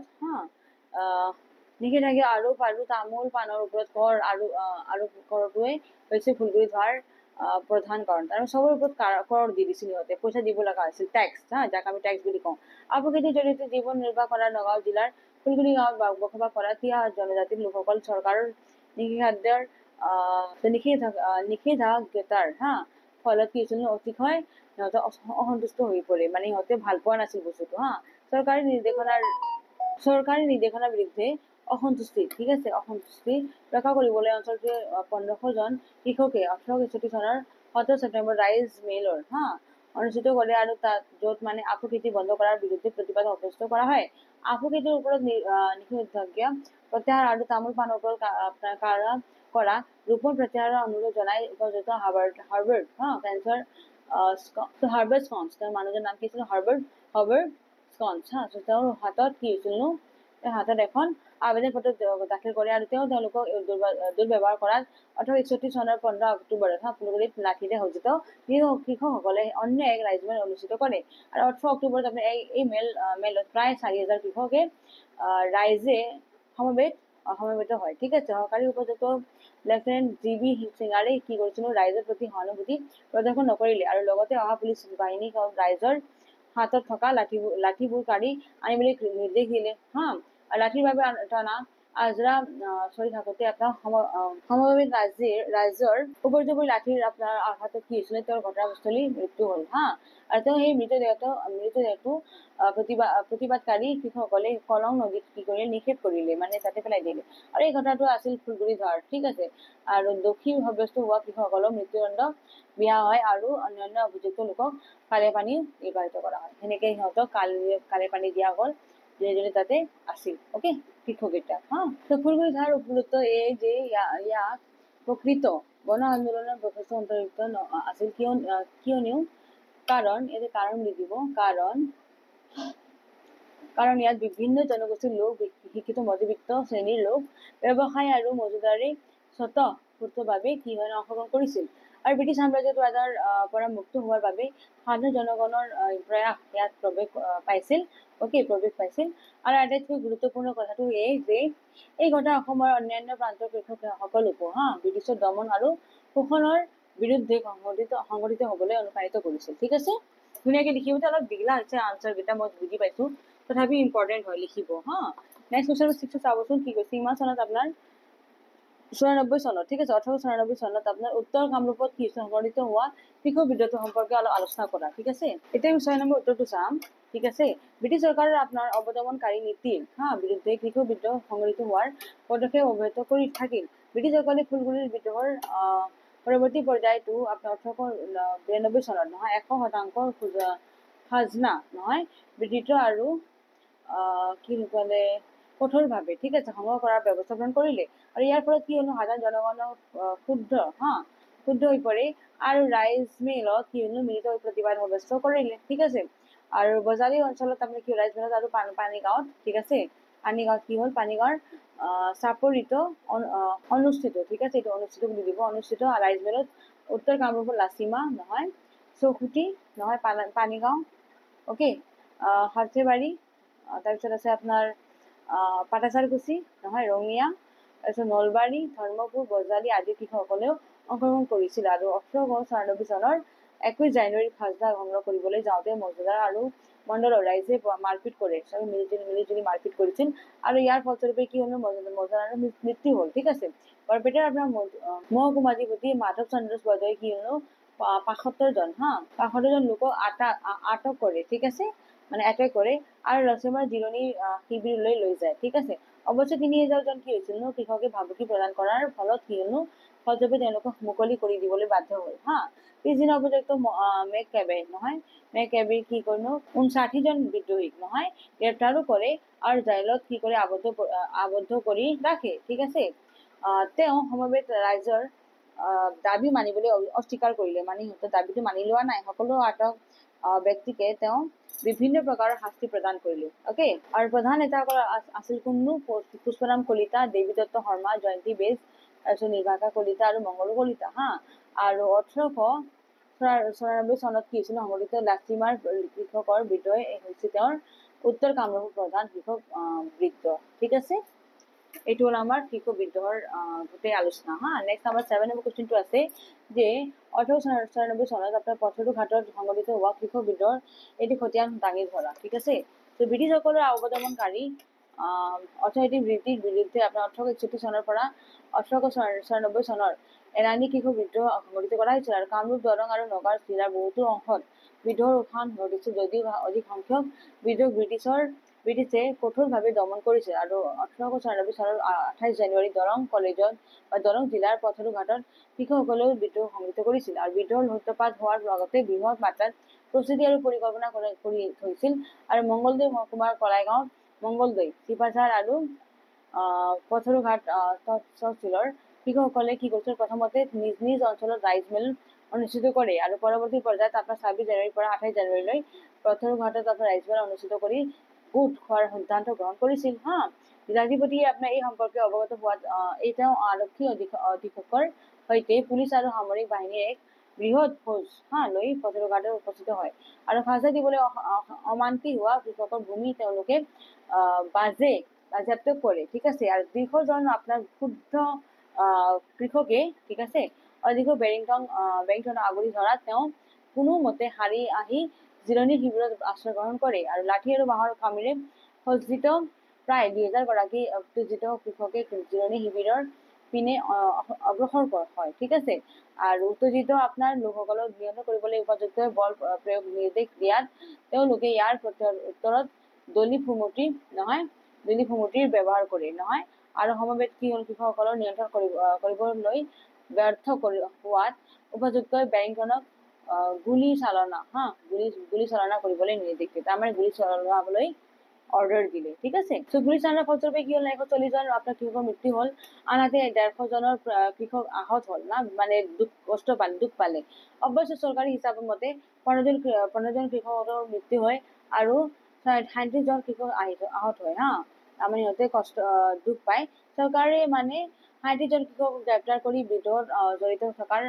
নিষেধাজ্ঞা আৰু তামোল পাণৰ ওপৰত কৰ আৰু কৰটোৱে হৈছে ফুলগুৰি ধাৰ প্ৰধান কাৰণ। আৰু চবৰ ওপৰত কৰ দি দিছিল, সিহঁতে পইচা দিব লগা হৈছিল, টেক্স যাক আমি টেক্স বুলি কওঁ। আফু খেতিৰ জৰিয়তে জীৱন নিৰ্বাহ কৰা নগাঁও জিলাৰ ফুলগুৰি গাঁৱত বসবাস কৰা তিৱা জনজাতিৰ লোকসকল চৰকাৰৰ নিষেধাজ্ঞাৰ ফলত কি হৈছিল, অতিশয় সিহঁতে অসন্তুষ্ট হৈ পৰে, মানে সিহঁতে ভাল পোৱা নাছিল বস্তুটো চৰকাৰী নিৰ্দেশনাৰ বিৰুদ্ধে অসন্তুষ্টি। ঠিক আছে, অসন্তুষ্টি ৰক্ষা কৰিবলৈ অঞ্চলটোৱে 1500 জন কৃষকে 1861 চনৰ 17 ছেপ্টেম্বৰ ৰাইজ মেলৰ অনুষ্ঠিত কৰে, আৰু য'ত মানে আফু খেতি বন্ধ কৰাৰ বিৰুদ্ধে প্ৰতিবাদ সাব্যস্ত কৰা হয়। আফু খেতিৰ ওপৰত নিষেধাজ্ঞা প্ৰত্যাহাৰ আৰু তামোল পাণৰ ওপৰত আপোনাৰ কৰা ৰোপণ প্ৰত্যাহাৰৰ অনুৰোধ জনাই উপযুক্ত হাৰ্বাৰ্ট কেঞ্চাৰ হাৰ্বাৰ্ট স্কন্স, তেওঁৰ মানুহজনৰ নাম কি আছিল হাৰ্বাৰ্ট স্কন্স তেওঁৰ হাতত কি হৈছিলনো, তেওঁৰ হাতত এখন আবেদন পত্ৰ দাখিল কৰে আৰু তেওঁলোকক দুৰ্ব্যৱহাৰ কৰাত 1861 চনৰ 15 অক্টোবৰত ফুলগুৰিত লাঠিৰে সজ্জিত কৃষকসকলে অন্য এক ৰাইজমেল অনুষ্ঠিত কৰে আৰু 18 অক্টোবৰত আপোনাৰ এই মেলত প্ৰায় 4000 কৃষকে ৰাইজে সমবেত হয়। ঠিক আছে, সহকাৰী উপাযুক্ত লেফটেনেণ্ট GB সিঙাৰে কি কৰিছিল, ৰাইজৰ প্ৰতি সহানুভূতি প্ৰদৰ্শন নকৰিলে আৰু লগতে অহা পুলিচ বাহিনী ৰাইজৰ হাতত থকা লাঠিবোৰ কাঢ়ি আনিবলৈ নিৰ্দেশ দিলে আৰু লাঠিৰ বাবে টনা আজৰা চলি থাকোঁতে আপোনাৰ সমবেত ৰাইজৰ উপৰ্যুপৰি লাঠিৰ আপোনাৰ আঘাতত কি হৈছিলে, তেওঁৰ ঘটনাস্থলী মৃত্যু হ'ল আৰু তেওঁ সেই মৃতদেহটো প্ৰতিবাদকাৰী কৃষকসকলে কলং নদীত কি কৰিলে, নিক্ষেপ কৰিলে, মানে তাতে পেলাই দিলে আৰু এই ঘটনাটো আছিল ফুলগুৰি ধোৱাৰ। ঠিক আছে, আৰু দোষী সাব্যস্ত হোৱা কৃষকসকলক মৃত্যুদণ্ড বিহা হয় আৰু অন্যান্য অভিযুক্ত লোকক কালে পানী নিৰ্বাহিত কৰা হয়। সেনেকে সিহঁতক কালে পানী দিয়া হ'ল যোনে তাতে আছিল। অ'কে, কৃষককেইটা তো ফুলগুৰি ধোৱাৰ উপযুক্ত এই যে ইয়াক প্ৰকৃত গণ আন্দোলনৰ প্ৰচেষ্টা অন্তৰ্ভুক্ত আছিল কিয়নো কাৰণ ইয়াতে কাৰণ লিখিব কাৰণ ইয়াত বিভিন্ন জনগোষ্ঠীৰ লোক, শিক্ষিত মধ্যবিত্ত শ্ৰেণীৰ লোক, ব্যৱসায় আৰু মজুদাৰী স্বতঃস্ফূৰ্তভাৱে কি হয় অংশগ্ৰহণ কৰিছিল আৰু ব্ৰিটিছ সাম্ৰাজ্যবাদৰ পৰা মুক্ত হোৱাৰ বাবে সাধাৰণ জনগণৰ প্ৰয়াস ইয়াত প্ৰৱেশ পাইছিল আৰু আটাইতকৈ গুৰুত্বপূৰ্ণ কথাটো এই যে এই ঘটনা অসমৰ অন্যান্য প্ৰান্তৰ কৃষকসকলকো ব্ৰিটিছৰ দমন আৰু শোষণৰ বিৰুদ্ধে সংগঠিত হ'বলৈ অনুপ্ৰাণিত কৰিছিল। ঠিক আছে, ধুনীয়াকে লিখিব, অলপ দীঘলা হৈছে আনচাৰ কেইটা, মই বুজি পাইছো, তথাপি ইম্পৰ্টেণ্ট হয়, লিখিব নেক্সট কুৱেশ্যন 6 চাবচোন কি কৈছে, ইমান চনত আপোনাৰ 94 চনত, ঠিক আছে 1894 চনত আপোনাৰ উত্তৰ কামৰূপত কি সংঘটিত হোৱা কৃষক বিদ্ৰোহ সম্পৰ্কে অলপ আলোচনা কৰা। ঠিক আছে, এতিয়া 6 নম্বৰ উত্তৰটো চাম। ঠিক আছে, ব্ৰিটিছ চৰকাৰৰ আপোনাৰ অৱদমনকাৰী নীতিৰ বিৰুদ্ধে কৃষক বিদ্ৰোহ সংঘটিত হোৱাৰ পদক্ষেপ অব্যাহত কৰি থাকিল। ব্ৰিটিছসকলে ফুলগুৰিৰ বিদ্ৰোহৰ পৰৱৰ্তী পৰ্যায়টো আপোনাৰ 1892 চনত 100% খাজনা বৃদ্ধি আৰু কি ক'লে কঠোৰভাৱে, ঠিক আছে, সংগ্ৰহ কৰাৰ ব্যৱস্থা গ্ৰহণ কৰিলে আৰু ইয়াৰ ফলত কি হলো, সাধাৰণ জনগণৰ ক্ষুব্ধ হৈ পৰে আৰু ৰাইজ মেলত কি হলো মিলিত প্ৰতিবাদ সাব্যস্ত কৰিলে। ঠিক আছে, আৰু বজালী অঞ্চলত আপোনাৰ কি ৰাইজ মেলত আৰু পানীগাঁৱত, ঠিক আছে, পানীগাঁৱত কি হ'ল, পানীগাঁৱৰ চাপৰিত অনুষ্ঠিত, ঠিক আছে, এইটো অনুষ্ঠিত বুলি দিব, অনুষ্ঠিত ৰাইজ মেলত উত্তৰ কামৰূপৰ লাচিমা চৌখুটি পানীগাঁও, অ'কে, সৰ্থেবাৰী, তাৰপিছত আছে আপোনাৰ পাটাচাৰকুছি ৰঙিয়া, তাৰপিছত নলবাৰী, ধৰ্মপুৰ, বজালী আদি কৃষকসকলেও অংশগ্ৰহণ কৰিছিল আৰু 1894 চনৰ 21 জানুৱাৰীত খাজনা সংগ্ৰহ কৰিবলৈ যাওঁতে মজুদাৰ আৰু মণ্ডলৰ ৰাইজে মাৰপিট কৰে, চবে মিলিজুলি মাৰপিট কৰিছিল আৰু ইয়াৰ ফলস্বৰূপে কি হল, মজুদাৰৰ মৃত্যু হ'ল। ঠিক আছে, বৰপেটাৰ আপোনাৰ মহকুমাধিপতি মাধৱ চন্দ্ৰ বৰদলৈ কি হল 75 জন লোকক আটক কৰে, ঠিক আছে, মানে এটেক কৰে আৰু লক্ষ্মীবাৰ জিৰণি শিবিৰলৈ লৈ যায়। ঠিক আছে, অৱশ্যে 3000 জন কি হৈছিল কৃষকে ভাবুকি প্ৰদান কৰাৰ ফলত কি হল ফলস্বৰূপে তেওঁলোকক মুকলি কৰি দিবলৈ বাধ্য হ'ল পিছদিনা উপযুক্ত মেককেবে কি কৰিল 59 জন বিদ্ৰোহীক গ্ৰেপ্তাৰো কৰে আৰু জেলত কি কৰে আবদ্ধ কৰি ৰাখে। ঠিক আছে, তেওঁ সমবেত ৰাইজৰ দাবী মানিবলৈ অস্বীকাৰ কৰিলে, মানে সিহঁতৰ দাবীটো মানি লোৱা নাই, সকলো আটক ব্যক্তিকে তেওঁ বিভিন্ন প্ৰকাৰৰ শাস্তি প্ৰদান কৰিলে। অ'কে, আৰু প্ৰধান নেতাসকল আছিল কোননো, পুষ্পৰাম কলিতা, দেৱী দত্ত শৰ্মা, জয়ন্তী বেজ, তাৰপিছত নিৰ্ভাষা কলিতা আৰু মংগলু কলিতা আৰু 1894 চনত কি হৈছিল সংঘটিত লাচিমাৰ কৃষকৰ বিদ্ৰোহে হৈছে তেওঁৰ উত্তৰ কামৰূপৰ প্ৰধান কৃষক বিদ্ৰোহ। ঠিক আছে, এইটো হ'ল আমাৰ কৃষক বিদ্ৰোহৰ গোটেই আলোচনা নেক্সট আমাৰ 7 নম্বৰ কুৱেশ্যনটো আছে যে 1894 চনত আপোনাৰ পথৰু ঘাটত সংঘটিত হোৱা কৃষক বিদ্ৰোহৰ এটি খতিয়ান দাঙি ধৰা। ঠিক আছে, তো ব্ৰিটিছসকলৰ অৱদমনকাৰী অৰ্থনৈতিক বৃত্তিৰ বিৰুদ্ধে আপোনাৰ 1861 চনৰ পৰা 1894 চনৰ এলানি কৃষক বিদ্ৰোহ সংঘটিত কৰা হৈছিল আৰু কামৰূপ, দৰং আৰু নগাঁও জিলাৰ বহুতো অংশত বিদ্ৰোহৰ উত্থান ঘটিছিল, যদিও অধিক সংখ্যক বিদ্ৰোহ ব্ৰিটিছে কঠোৰভাৱে দমন কৰিছিল আৰু 1894 চনৰ 28 জানুৱাৰী দৰং জিলাৰ পথৰু ঘাটত কৃষকসকলেও বিদ্ৰোহ সংঘটিত কৰিছিল আৰু বিদ্ৰোহৰ সূত্ৰপাত হোৱাৰ লগতে বৃহৎ মাত্ৰাত প্ৰস্তুতি আৰু পৰিকল্পনা কৰি থৈছিল আৰু মংগলদৈ মহকুমাৰ কলাইগাঁৱত মংগলদৈ, চিপাঝাৰ আৰু পথৰুঘাট তহচিলৰ কৃষকসকলে কি কৰিছিল, প্ৰথমতে নিজ নিজ অঞ্চলত ৰাইজ মিল অনুষ্ঠিত কৰে আৰু পৰৱৰ্তী পৰ্যায়ত আপোনাৰ 26 জানুৱাৰীৰ পৰা 28 জানুৱাৰীলৈ পথৰ ঘাটত আপোনাৰ ৰাইজ মিল অনুষ্ঠিত কৰি গোট খোৱাৰ সিদ্ধান্ত গ্ৰহণ কৰিছিল। হা, জিলাধিপতিয়ে আপোনাৰ এই সম্পৰ্কে অৱগত হোৱাত এই তেওঁ আৰক্ষী অধীক্ষকৰ সৈতে পুলিচ আৰু সামৰিক বাহিনীৰ এক বৃহৎ ফৌজ লৈ পথৰ ঘাটত উপস্থিত হয় আৰু খাজনা দিবলৈ অমান্তি হোৱা কৃষকৰ ভূমি তেওঁলোকে বাজেয়াপ্ত কৰে। ঠিক আছে, আৰু 200 জন আপোনাৰ ক্ষুদ্ৰ কৃষকে ঠিক আছে অধিক বেৰিংটন আগুৰি ধৰাত তেওঁ কোনোমতে সাৰি আহি জিৰণি শিবিৰত আশ্ৰয় গ্ৰহণ কৰে আৰু লাঠি আৰু বাঁহৰ কামিৰে সজ্জিত প্ৰায় 2000 গৰাকী উত্তেজিত কৃষকে জিৰণি শিবিৰৰ পিনে অগ্ৰসৰ হয়। ঠিক আছে, আৰু উত্তেজিত আপোনাৰ লোকসকলক নিয়ন্ত্ৰণ কৰিবলৈ উপযুক্ত বল প্ৰয়োগ নিৰ্দেশ দিয়াত তেওঁলোকে ইয়াৰ উত্তৰত দলীপ ভুমুটিৰ ব্যৱহাৰ কৰে আৰু সমবেত কি হ'ল, কৃষকসকলৰ নিয়ন্ত্ৰণ কৰিবলৈ ব্যৰ্থ হোৱাত উপযুক্ত বেৰিংটনক গুলী চালনা কৰিবলৈ নিৰ্দেশ দিয়ে, তাৰমানে গুলী চলাবলৈ অৰ্ডাৰ দিলে। ঠিক আছে, গুলী চালনাৰ ফলস্বৰূপে কি হ'ল, 140 জন আপোনাৰ কৃষকৰ মৃত্যু হ'ল, আনহাতে 150 জনৰ কৃষক আহত হ'ল মানে দুখ পালে। অৱশ্যে চৰকাৰী হিচাপৰ মতে 15 জন কৃষকৰ মৃত্যু হয় আৰু 37 জন কৃষক আহত হয়। তাৰমানে সিহঁতে দুখ পায়। চৰকাৰে মানে 37 জন কৃষকক গ্ৰেপ্তাৰ কৰি বিদ্ৰোহত জড়িত থকাৰ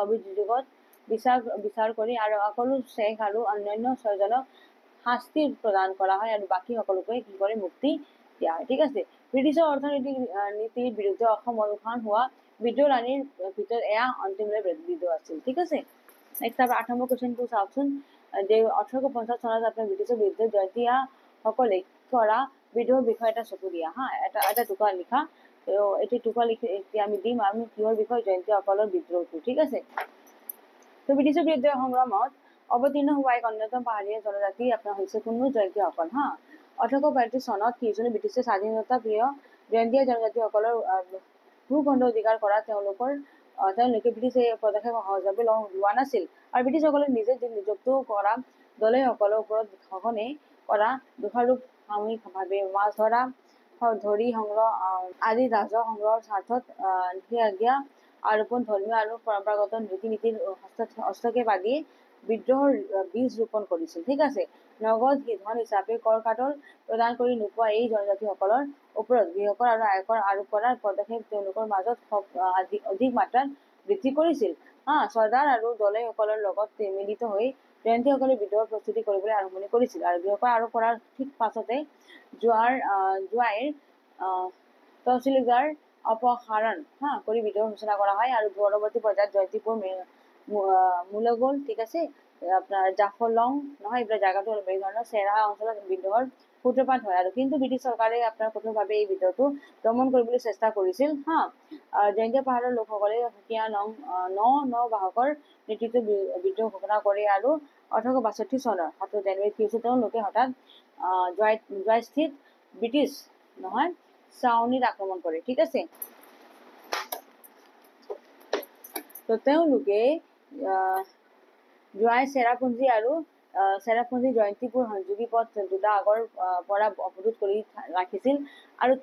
অভিযোগত বিচাৰ কৰি আৰু আকলু শ্বেখ আৰু অন্যান্য 6 জনক শাস্তি প্ৰদান কৰা হয় আৰু বাকী সকলোকে কি কৰে, মুক্তি দিয়া হয়। ঠিক আছে, ব্ৰিটিছৰ অৰ্থনৈতিক নীতিৰ বিৰুদ্ধে অসমত উত্থান হোৱা বিদ্ৰোহ ৰাণীৰ ভিতৰত এয়া অন্তিম বিদ্ৰোহ আছিল। ঠিক আছে, নেক্সট আপোনাৰ 8 নম্বৰ কুৱেশ্যনটো চাওকচোন, যে 1850 চনত আপোনাৰ ব্ৰিটিছৰ বিৰুদ্ধে জয়ন্তীসকলে কৰা বিদ্ৰোহৰ বিষয়ে এটা চকু দিয়া। এটা টুকুৰা লিখা, এইটো টুকুৰা লিখি এতিয়া আমি দিম আৰু কিহৰ বিষয়ে, জয়ন্তীসকলৰ বিদ্ৰোহটো। ঠিক আছে, তো ব্ৰিটিছৰ বিৰুদ্ধে সংগ্ৰামত অৱতীৰ্ণ হোৱা এক অন্যতম পাহাৰীয়া জনজাতি আপোনাৰ হৈছে কোনো জয়ন্তীসকল। 1835 চনত কি হৈছিল, ব্ৰিটিছে স্বাধীনতা প্ৰিয় জয়ন্তীয়া জনজাতিসকলৰ ভূখণ্ড অধিকাৰ কৰা তেওঁলোকে ব্ৰিটিছে এই পদক্ষেপ সহজভাৱে লোৱা নাছিল আৰু ব্ৰিটিছসকলে নিজে নিযুক্ত কৰা দলেসকলৰ ওপৰত সঘনে কৰা দোষাৰোপ সামূহিকভাৱে মাছ ধৰি সংগ্ৰহ আদি ৰাজহ সংগ্ৰহৰ স্বাৰ্থত নিষেধাজ্ঞা আৰোপণ, ধৰ্মীয় আৰু পৰম্পৰাগত ৰীতি নীতিৰ হস্তক্ষেপ আদি বিদ্ৰোহৰ বীজ ৰোপণ কৰিছিল। ঠিক আছে, নগদ ধন হিচাপে কৰ কাটল প্ৰদান কৰি নোপোৱা এই জনজাতিসকলৰ ওপৰত গৃহকৰ আৰু আয়কৰ আৰোপ কৰাৰ পদক্ষেপ তেওঁলোকৰ মাজত অধিক মাত্ৰাত বৃদ্ধি কৰিছিল। চৰ্দাৰ আৰু দলেসকলৰ লগত মিলিত হৈ জয়ন্তীসকলে বিদ্ৰোহৰ প্ৰস্তুতি কৰিবলৈ আৰম্ভণি কৰিছিল আৰু গৃহকৰ আৰোপ কৰাৰ ঠিক পাছতে জোৱাইৰ তহচিলদাৰ অপসাৰণ কৰি বিদ্ৰোহ সূচনা কৰা হয় আৰু পৰৱৰ্তী পৰ্যায়ত জয়ন্তীপুৰ, মুলগোল, ঠিক আছে, আপোনাৰ জাফলং এইবিলাক জাগাটো এই ধৰণৰ চেৰা অঞ্চলত বিদ্ৰোহৰ সূত্ৰপাত হয় আৰু কিন্তু ব্ৰিটিছ চৰকাৰে আপোনাৰ কঠোৰভাৱে এই বিদ্ৰোহটো দমন কৰিবলৈ চেষ্টা কৰিছিল। জয়ন্তীয়া পাহাৰৰ লোকসকলে সুকীয়া নবাহকৰ নেতৃত্বত বিদ্ৰোহ ঘোষণা কৰে আৰু 1862 চনৰ 7 জানুৱাৰীত কি হৈছে, তেওঁলোকে হঠাৎ জয়স্থিত ব্ৰিটিছ ছাউনীত আক্ৰমণ কৰে। ঠিক আছে, তো তেওঁলোকে জোৱাই চেৰাপুঞ্জী আৰু জয়ন্তীপুৰ সংযোগী পথ দুটা আগৰ পৰা অৱৰোধ কৰি ৰাখিছিল আৰু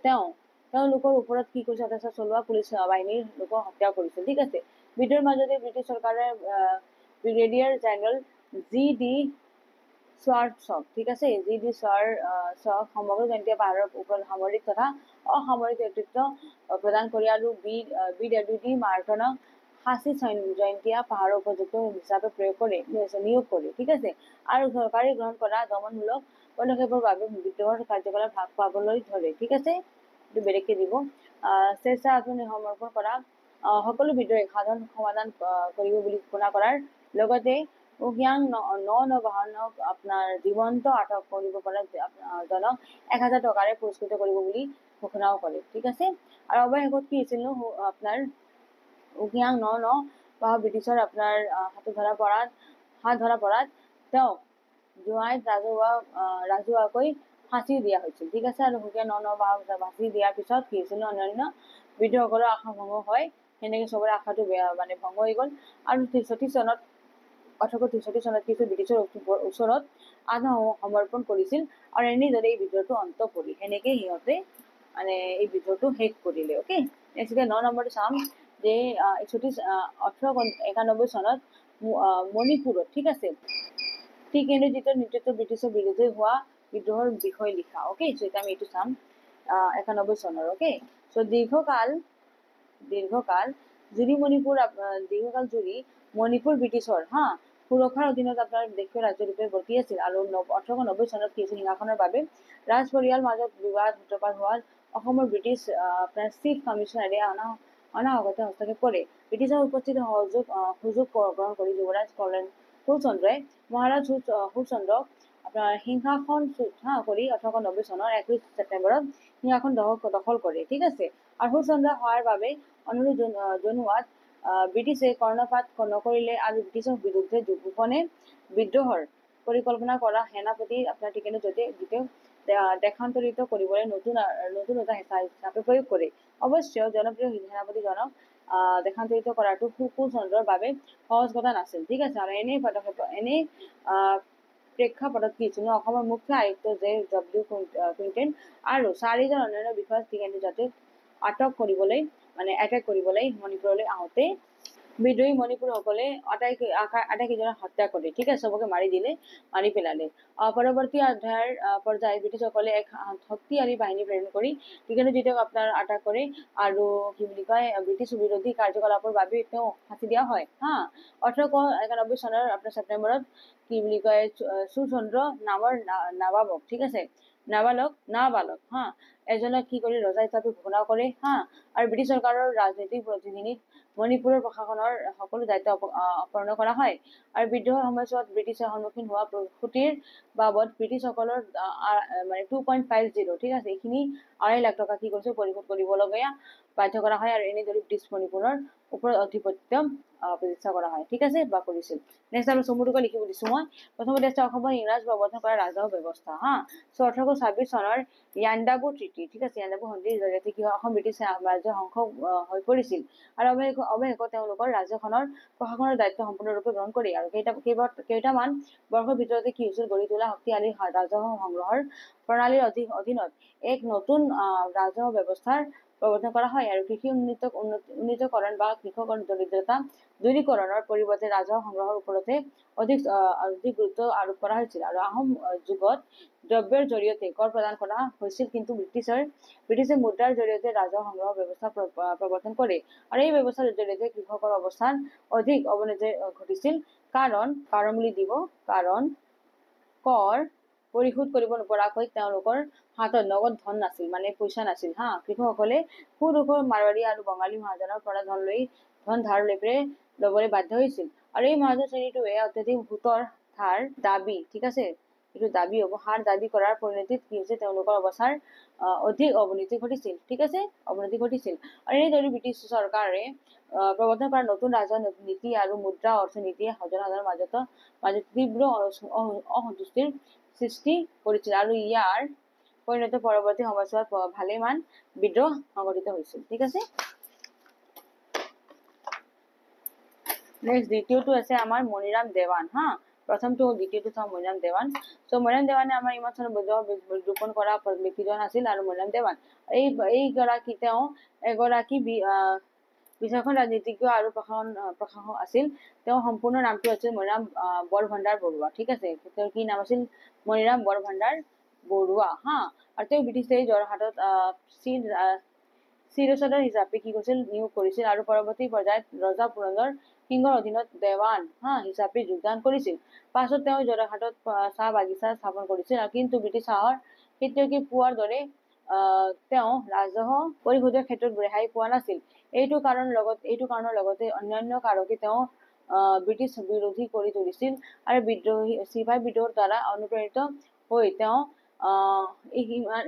তেওঁলোকৰ ওপৰত কি কৰিছে, অত্যাচাৰ চলোৱা পুলিচ বাহিনীৰ লোকক হত্যা কৰিছিল। ঠিক আছে, বিদ্ৰোহৰ মাজতে ব্ৰিটিছ চৰকাৰে ব্ৰিগেডিয়াৰ জেনেৰেল G.D. স্বাৰ্থক, ঠিক আছে, G.D. স্বাৰ্থক সমগ্ৰ জয়ন্তীয়া পাহাৰৰ ওপৰত সামৰিক তথা অসামৰিক নেতৃত্ব প্ৰদান কৰি আৰু BWD মাৰ্টনক সাঁচি জয়ন্তীয়া পাহাৰৰ উপযুক্ত হিচাপে নিয়োগ কৰে। ঠিক আছে, আৰু চৰকাৰে গ্ৰহণ কৰা দমনমূলক পদক্ষেপৰ বাবে বিদ্ৰোহৰ কাৰ্যকলাপ হ্ৰাস পাবলৈ ধৰে। ঠিক আছে, এইটো বেলেগকে দিব। স্বেচ্ছা আত্মসমৰ্পণ কৰা সকলো বিদ্ৰোহীক সাধাৰণ সমাধান কৰিব বুলি ঘোষণা কৰাৰ লগতে উকিয়াং নবাহনক আপোনাৰ জীৱন্ত আটক কৰিব পৰা জনক 1000 টকাৰে পুৰস্কৃত কৰিব বুলি ঘোষণাও কৰে। ঠিক আছে, আৰু অৱশেষত কি হৈছিল আপোনাৰ উকিয়াং নবাহ ব্ৰিটিছৰ আপোনাৰ হাত ধৰা পৰাত তেওঁক জোৱাইত ৰাজহুৱাকৈ ফাঁচি দিয়া হৈছিল। ঠিক আছে, আৰু উকিয়াং নবাহক ফাঁচি দিয়াৰ পিছত কি হৈছিল, অন্যান্য বিদ্ৰোহীসকলৰ আশা ভংগ হয়, সেনেকে চবৰে আশাটো ভংগ হৈ গ'ল আৰু 1863 চনত কিছু ব্ৰিটিছৰ ওচৰত আত্মসমৰ্পণ কৰিছিল আৰু এনেদৰে এই বিদ্ৰোহটো অন্ত পৰিল। সেনেকে সিহঁতে মানে এই বিদ্ৰোহটো শেষ কৰিলে। অ'কে, নেক্সট এতিয়া 9 নম্বৰটো চাম যে 1891 চনত মণিপুৰত, ঠিক আছে, টি কেন্দ্ৰীয় নেতৃত্ব ব্ৰিটিছৰ বিৰুদ্ধে হোৱা বিদ্ৰোহৰ বিষয়ে লিখা। অ'কে, চ' এতিয়া আমি এইটো চাম 91 চনৰ। অ'কে, চ' দীৰ্ঘকাল জুৰি মণিপুৰ ব্ৰিটিছৰ সুৰক্ষাৰ অধীনত আপোনাৰ দেশীয় ৰাজ্য ৰূপে বৰ্তি আছিল। আৰু 1890 চনত কি হৈছিল, সিংহাসনৰ বাবে ৰাজ পৰিয়ালৰ মাজত বিবাদ সূত্ৰপাত হোৱাত অসমৰ ব্ৰিটিছ আপোনাৰ চিফ কমিছনাৰে অনাহকতে হস্তক্ষেপ কৰে। ব্ৰিটিছৰ উপস্থিত সুযোগ গ্ৰহণ কৰি যুৱৰাজ কৰ্ণেল সুৰচন্দ্ৰই মহাৰাজ সুৰচন্দ্ৰক আপোনাৰ সিংহাসন কৰি 1890 চনৰ 21 ছেপ্টেম্বৰত সিংহাসন দখল কৰে। ঠিক আছে, আৰু সুৰচন্দ্ৰক সহায়ৰ বাবে অনুৰোধ জনোৱাত ব্ৰিটিছে কৰ্ণপাত নকৰিলে আৰু ব্ৰিটিছৰ বিৰুদ্ধে গোপনে বিদ্ৰোহৰ পৰিকল্পনা কৰা সেনাপতি আপোনাৰ টিকেনৰ দ্বিতীয় দেশান্তৰিত কৰিবলৈ নতুন এটা হেঁচা হিচাপে প্ৰয়োগ কৰে। অৱশ্যে জনপ্ৰিয় সেনাপতিজনক দেশান্তৰিত কৰাটো সুৰচন্দ্ৰৰ বাবে সহজ কথা নাছিল। ঠিক আছে, আৰু এনে প্ৰেক্ষাপটত কি হৈছিল, অসমৰ মুখ্য আয়ুক্ত JW কুইণ্টেন আৰু 4জন অন্যান্য বিষয়া টিকেনৰ যাতে এটেক কৰিবলৈ মণিপুৰলৈ আহোঁতে বিদ্ৰোহী মণিপুৰসকলে আটাইকেইজনক হত্যা কৰে। ঠিক আছে, চবকে মাৰি পেলালে। পৰৱৰ্তী পৰ্যায়ত ব্ৰিটিছসকলে এক শক্তিশালী বাহিনী প্ৰেৰণ কৰি টিকেনৰ দ্বিতীয়ক আপোনাৰ আটাক কৰে আৰু কি বুলি কয় ব্ৰিটিছ বিৰোধী কাৰ্যকলাপৰ বাবে তেওঁ ফাঁচি দিয়া হয়। 1891 চনৰ আপোনাৰ ছেপ্টেম্বৰত কি বুলি কয় সুৰচন্দ্ৰ নামৰ নাবালক, ঠিক আছে, নাবালক এজনক কি কৰি ৰজা হিচাপে ঘোষণা কৰে। আৰু ব্ৰিটিছ চৰকাৰৰ ৰাজনৈতিক প্ৰতিনিধিক মণিপুৰৰ প্ৰশাসনৰ সকলো দায়িত্ব অৰ্পণ কৰা হয়। আৰু বিদ্ৰোহৰ সময়ছোৱাত ব্ৰিটিছৰ সন্মুখীন হোৱা ক্ষতিৰ বাবদ ব্ৰিটিছসকলৰ 2.50, ঠিক আছে, এইখিনি 2.5 লাখ টকা কি কৰিছে পৰিশোধ কৰিবলগীয়া বাধ্য কৰা হয়। আৰু এনেদৰে ব্ৰিটিছ মণিপুৰৰ ওপৰত আধিপত্য প্ৰতিষ্ঠা কৰা হয়। ঠিক আছে, বা কৰিছিল। নেক্সট আমি চমুকৈ লিখিব দিছো মই। প্ৰথমতে আছে অসমৰ ইংৰাজ প্ৰৱৰ্তন কৰা ৰাজহুৱা ব্যৱস্থা। চ' 1826 চনৰ ইয়াণ্ডাবু ট্ৰিটি, ঠিক আছে, ইয়াণ্ডাবু সন্ধিৰ জৰিয়তে কি হয়, অসম ব্ৰিটিছ সাম্ৰাজ্যৰ অংশ হৈ পৰিছিল। আৰু অৱশেষত তেওঁলোকৰ ৰাজ্যখনৰ প্ৰশাসনৰ দায়িত্ব সম্পূৰ্ণৰূপে গ্ৰহণ কৰি আৰু কেইটামান বৰ্ষৰ ভিতৰতে কি হৈছিল, গঢ়ি তোলা শক্তিশালী ৰাজহ সংগ্ৰহৰ প্ৰণালীৰ অধীনত এক নতুন ৰাজহ ব্যৱস্থাৰ প্ৰৱৰ্তন কৰা হয়। আৰু কৃষি উন্নীতকৰণ বা কৃষকৰ দৰিদ্ৰতা দূৰীকৰণৰ পৰিৱৰ্তে ৰাজহ সংগ্ৰহৰ ওপৰতে অধিক গুৰুত্ব আৰোপ কৰা হৈছিল। আৰু আহোম যুগত দ্ৰব্যৰ জৰিয়তে কৰ প্ৰদান কৰা হৈছিল, কিন্তু ব্ৰিটিছে মুদ্ৰাৰ জৰিয়তে ৰাজহ সংগ্ৰহ ব্যৱস্থা প্ৰৱৰ্তন কৰে। আৰু এই ব্যৱস্থাৰ জৰিয়তে কৃষকৰ অৱস্থান অধিক অৱনতি ঘটিছিল। কাৰণ কৰ পৰিশোধ কৰিব নপৰাকৈ তেওঁলোকৰ হাতত নগদ ধন নাছিল, মানে পইচা নাছিল। কৃষকসকলে সুদখোৰ মাৰোৱাৰী আৰু বঙালী মহাজনৰ পৰা ধন ধাৰ ল'বলৈ বাধ্য হৈছিল। আৰু এই মহাজন শ্ৰেণীটোৱে অত্যাধিক সুতৰ ধাৰ দাবী, ঠিক আছে, এইটো দাবী হ'ব, হাৰ দাবী কৰাৰ পৰিণতিত কি হৈছে, তেওঁলোকৰ অৱস্থাৰ অধিক অৱনতি ঘটিছিল। ঠিক আছে, অৱনতি ঘটিছিল। আৰু এনেদৰে ব্ৰিটিছ চৰকাৰে প্ৰৱৰ্তন কৰা নতুন ৰাজহ নীতি আৰু মুদ্ৰা অৰ্থনীতিয়ে জনসাধাৰণৰ মাজত তীব্ৰ অসন্তুষ্টিৰ সৃষ্টি কৰিছিল। আৰু ইয়াৰ পৰিণতি পৰৱৰ্তী সময়ছোৱাত ভালেমান বিদ্ৰোহ সংঘটিত হৈছিল। ঠিক আছে, নেক্সট দ্বিতীয়টো আছে আমাৰ মণিৰাম দেৱান। প্ৰথমটো দ্বিতীয়টো চাওঁ মণিৰাম দেৱান। চ' মণিৰাম দেৱানে আমাৰ ইমান চনত বিদ্ৰোহ কৰা ব্যক্তিজন আছিল। আৰু মণিৰাম দেৱান তেওঁ এগৰাকী বিচক্ষণ ৰাজনীতিজ্ঞ আৰু প্ৰশাসক আছিল। তেওঁৰ সম্পূৰ্ণ নামটো আছিল মণিৰাম বৰভাণ্ডাৰ বৰুৱা। ঠিক আছে, তেওঁৰ কি নাম আছিল, মণিৰাম বৰভাণ্ডাৰ বৰুৱা। আৰু তেওঁ ব্ৰিটিছে যোৰহাটত চিৰস্থায়ী হিচাপে কি কৰিছিল, নিয়োগ কৰিছিল। আৰু পৰৱৰ্তী পৰ্যায়ত ৰজা পুৰন্দৰ সিংহৰ অধীনত দেৱান হিচাপে যোগদান কৰিছিল। পাছত তেওঁ যোৰহাটত চাহ বাগিচা স্থাপন কৰিছিল। কিন্তু ব্ৰিটিছ চাহৰ খেতিয়কে পোৱাৰ দৰে তেওঁ ৰাজহ পৰিশোধৰ ক্ষেত্ৰত ৰেহাই পোৱা নাছিল। এইটো কাৰণৰ লগতে অন্যান্য কাৰকে তেওঁ ব্ৰিটিছ বিৰোধী কৰি তুলিছিল। আৰু চিপাহী বিদ্ৰোহৰ দ্বাৰা অনুপ্ৰাণিত হৈ তেওঁ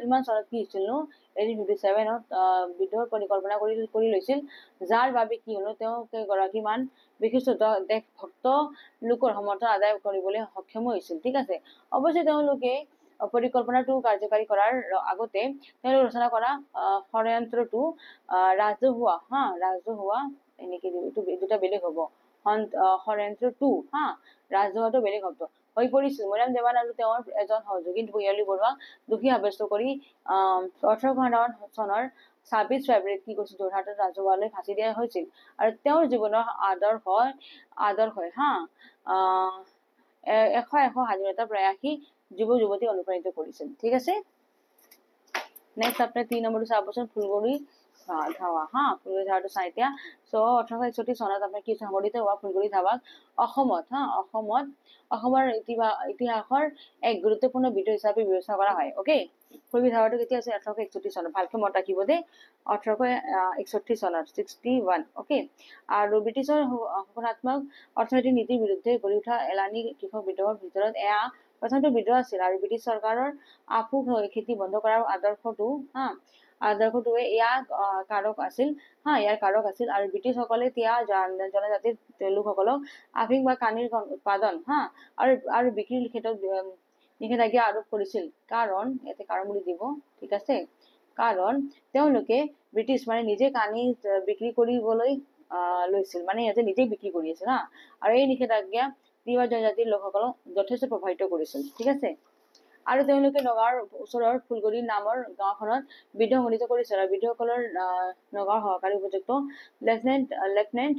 ইমান চনত কি হৈছিল, 1857ত বিদ্ৰোহৰ পৰিকল্পনা কৰি লৈছিল, যাৰ বাবে কি হল, তেওঁ কেইগৰাকীমান বিশিষ্ট দেশভক্ত লোকৰ সমৰ্থন আদায় কৰিবলৈ সক্ষম হৈছিল। ঠিক আছে, অৱশ্যে তেওঁলোকে পৰিকল্পনাটো কাৰ্যকাৰী কৰাৰ আগতে তেওঁলোকে ৰচনা কৰা ষড়যন্ত্ৰটো ৰাজহুৱা এনেকে এইটো দুটা বেলেগ হ'ব, ষড়যন্ত্ৰটো ৰাজহুৱাটো বেলেগ হ'ব। হৈ পৰিছিল। মৰিয়াম দেৱান আৰু তেওঁৰ এজন সহযোগী পিয়ালি বৰুৱাক দোষী সাব্যস্ত কৰি 1858 চনৰ 26 ফেব্ৰুৱাৰীত কি কৰিছিল যোৰহাটত ৰাজহুৱালৈ ফাঁচি দিয়া হৈছিল। আৰু তেওঁৰ জীৱনৰ আদৰ্শই এশ স্বাধীনতা প্ৰয়াসী যুৱ যুৱতী অনুপ্ৰাণিত কৰিছিল। ঠিক আছে, নেক্সট আপনাৰ 3 নম্বৰটো চাবচোন ফুলগুৰি ধাৱা ফুলগুৰি ধাৱাটো চাই এতিয়া। চ' 1861 চনত আপোনাৰ কি সংঘটিত হোৱা ফুলগুৰি ধাৱাক অসমৰ ইতিহাসৰ এক গুৰুত্বপূৰ্ণ বিদ্ৰোহ হিচাপে বিবেচনা কৰা হয়। অ'কে, ফুলগুৰি ধাৱাটো কেতিয়া আছে 1861 চনত, ভালকে মনত ৰাখিব দেই, 1861 চনত 61। অ'কে, আৰু ব্ৰিটিছৰ শোষণাত্মক অৰ্থনৈতিক নীতিৰ বিৰুদ্ধে গঢ়ি উঠা এলানি কৃষক বিদ্ৰোহৰ ভিতৰত এয়া প্ৰথমটো বিদ্ৰোহ আছিল। আৰু ব্ৰিটিছ চৰকাৰৰ আফু খেতি বন্ধ কৰাৰ আদৰ্শটোৱে ইয়াৰ কাৰক আছিল। আৰু ব্ৰিটিছসকলে তিয়া জনজাতিৰ লোকসকলক আফিং বা কানিৰ উৎপাদন আৰু বিক্ৰীৰ ক্ষেত্ৰত নিষেধাজ্ঞা আৰোপ কৰিছিল। কাৰণ ইয়াতে কাৰণ বুলি দিব, ঠিক আছে, কাৰণ তেওঁলোকে ব্ৰিটিছ মানে নিজে কানি বিক্ৰী কৰিবলৈ লৈছিল, মানে ইয়াতে নিজে বিক্ৰী কৰি আছিল আৰু এই নিষেধাজ্ঞা তিৱা জনজাতিৰ লোকসকলক যথেষ্ট প্ৰভাৱিত কৰিছিল। ঠিক আছে, আৰু তেওঁলোকে নগাঁৱৰ ওচৰৰ ফুলগুৰি নামৰ গাঁওখনত বিদ্ৰোহ সংঘটিত কৰিছিল। আৰু বিদ্ৰোহীসকলৰ নগাঁৱৰ সহকাৰী উপযুক্ত লেফটেনেণ্ট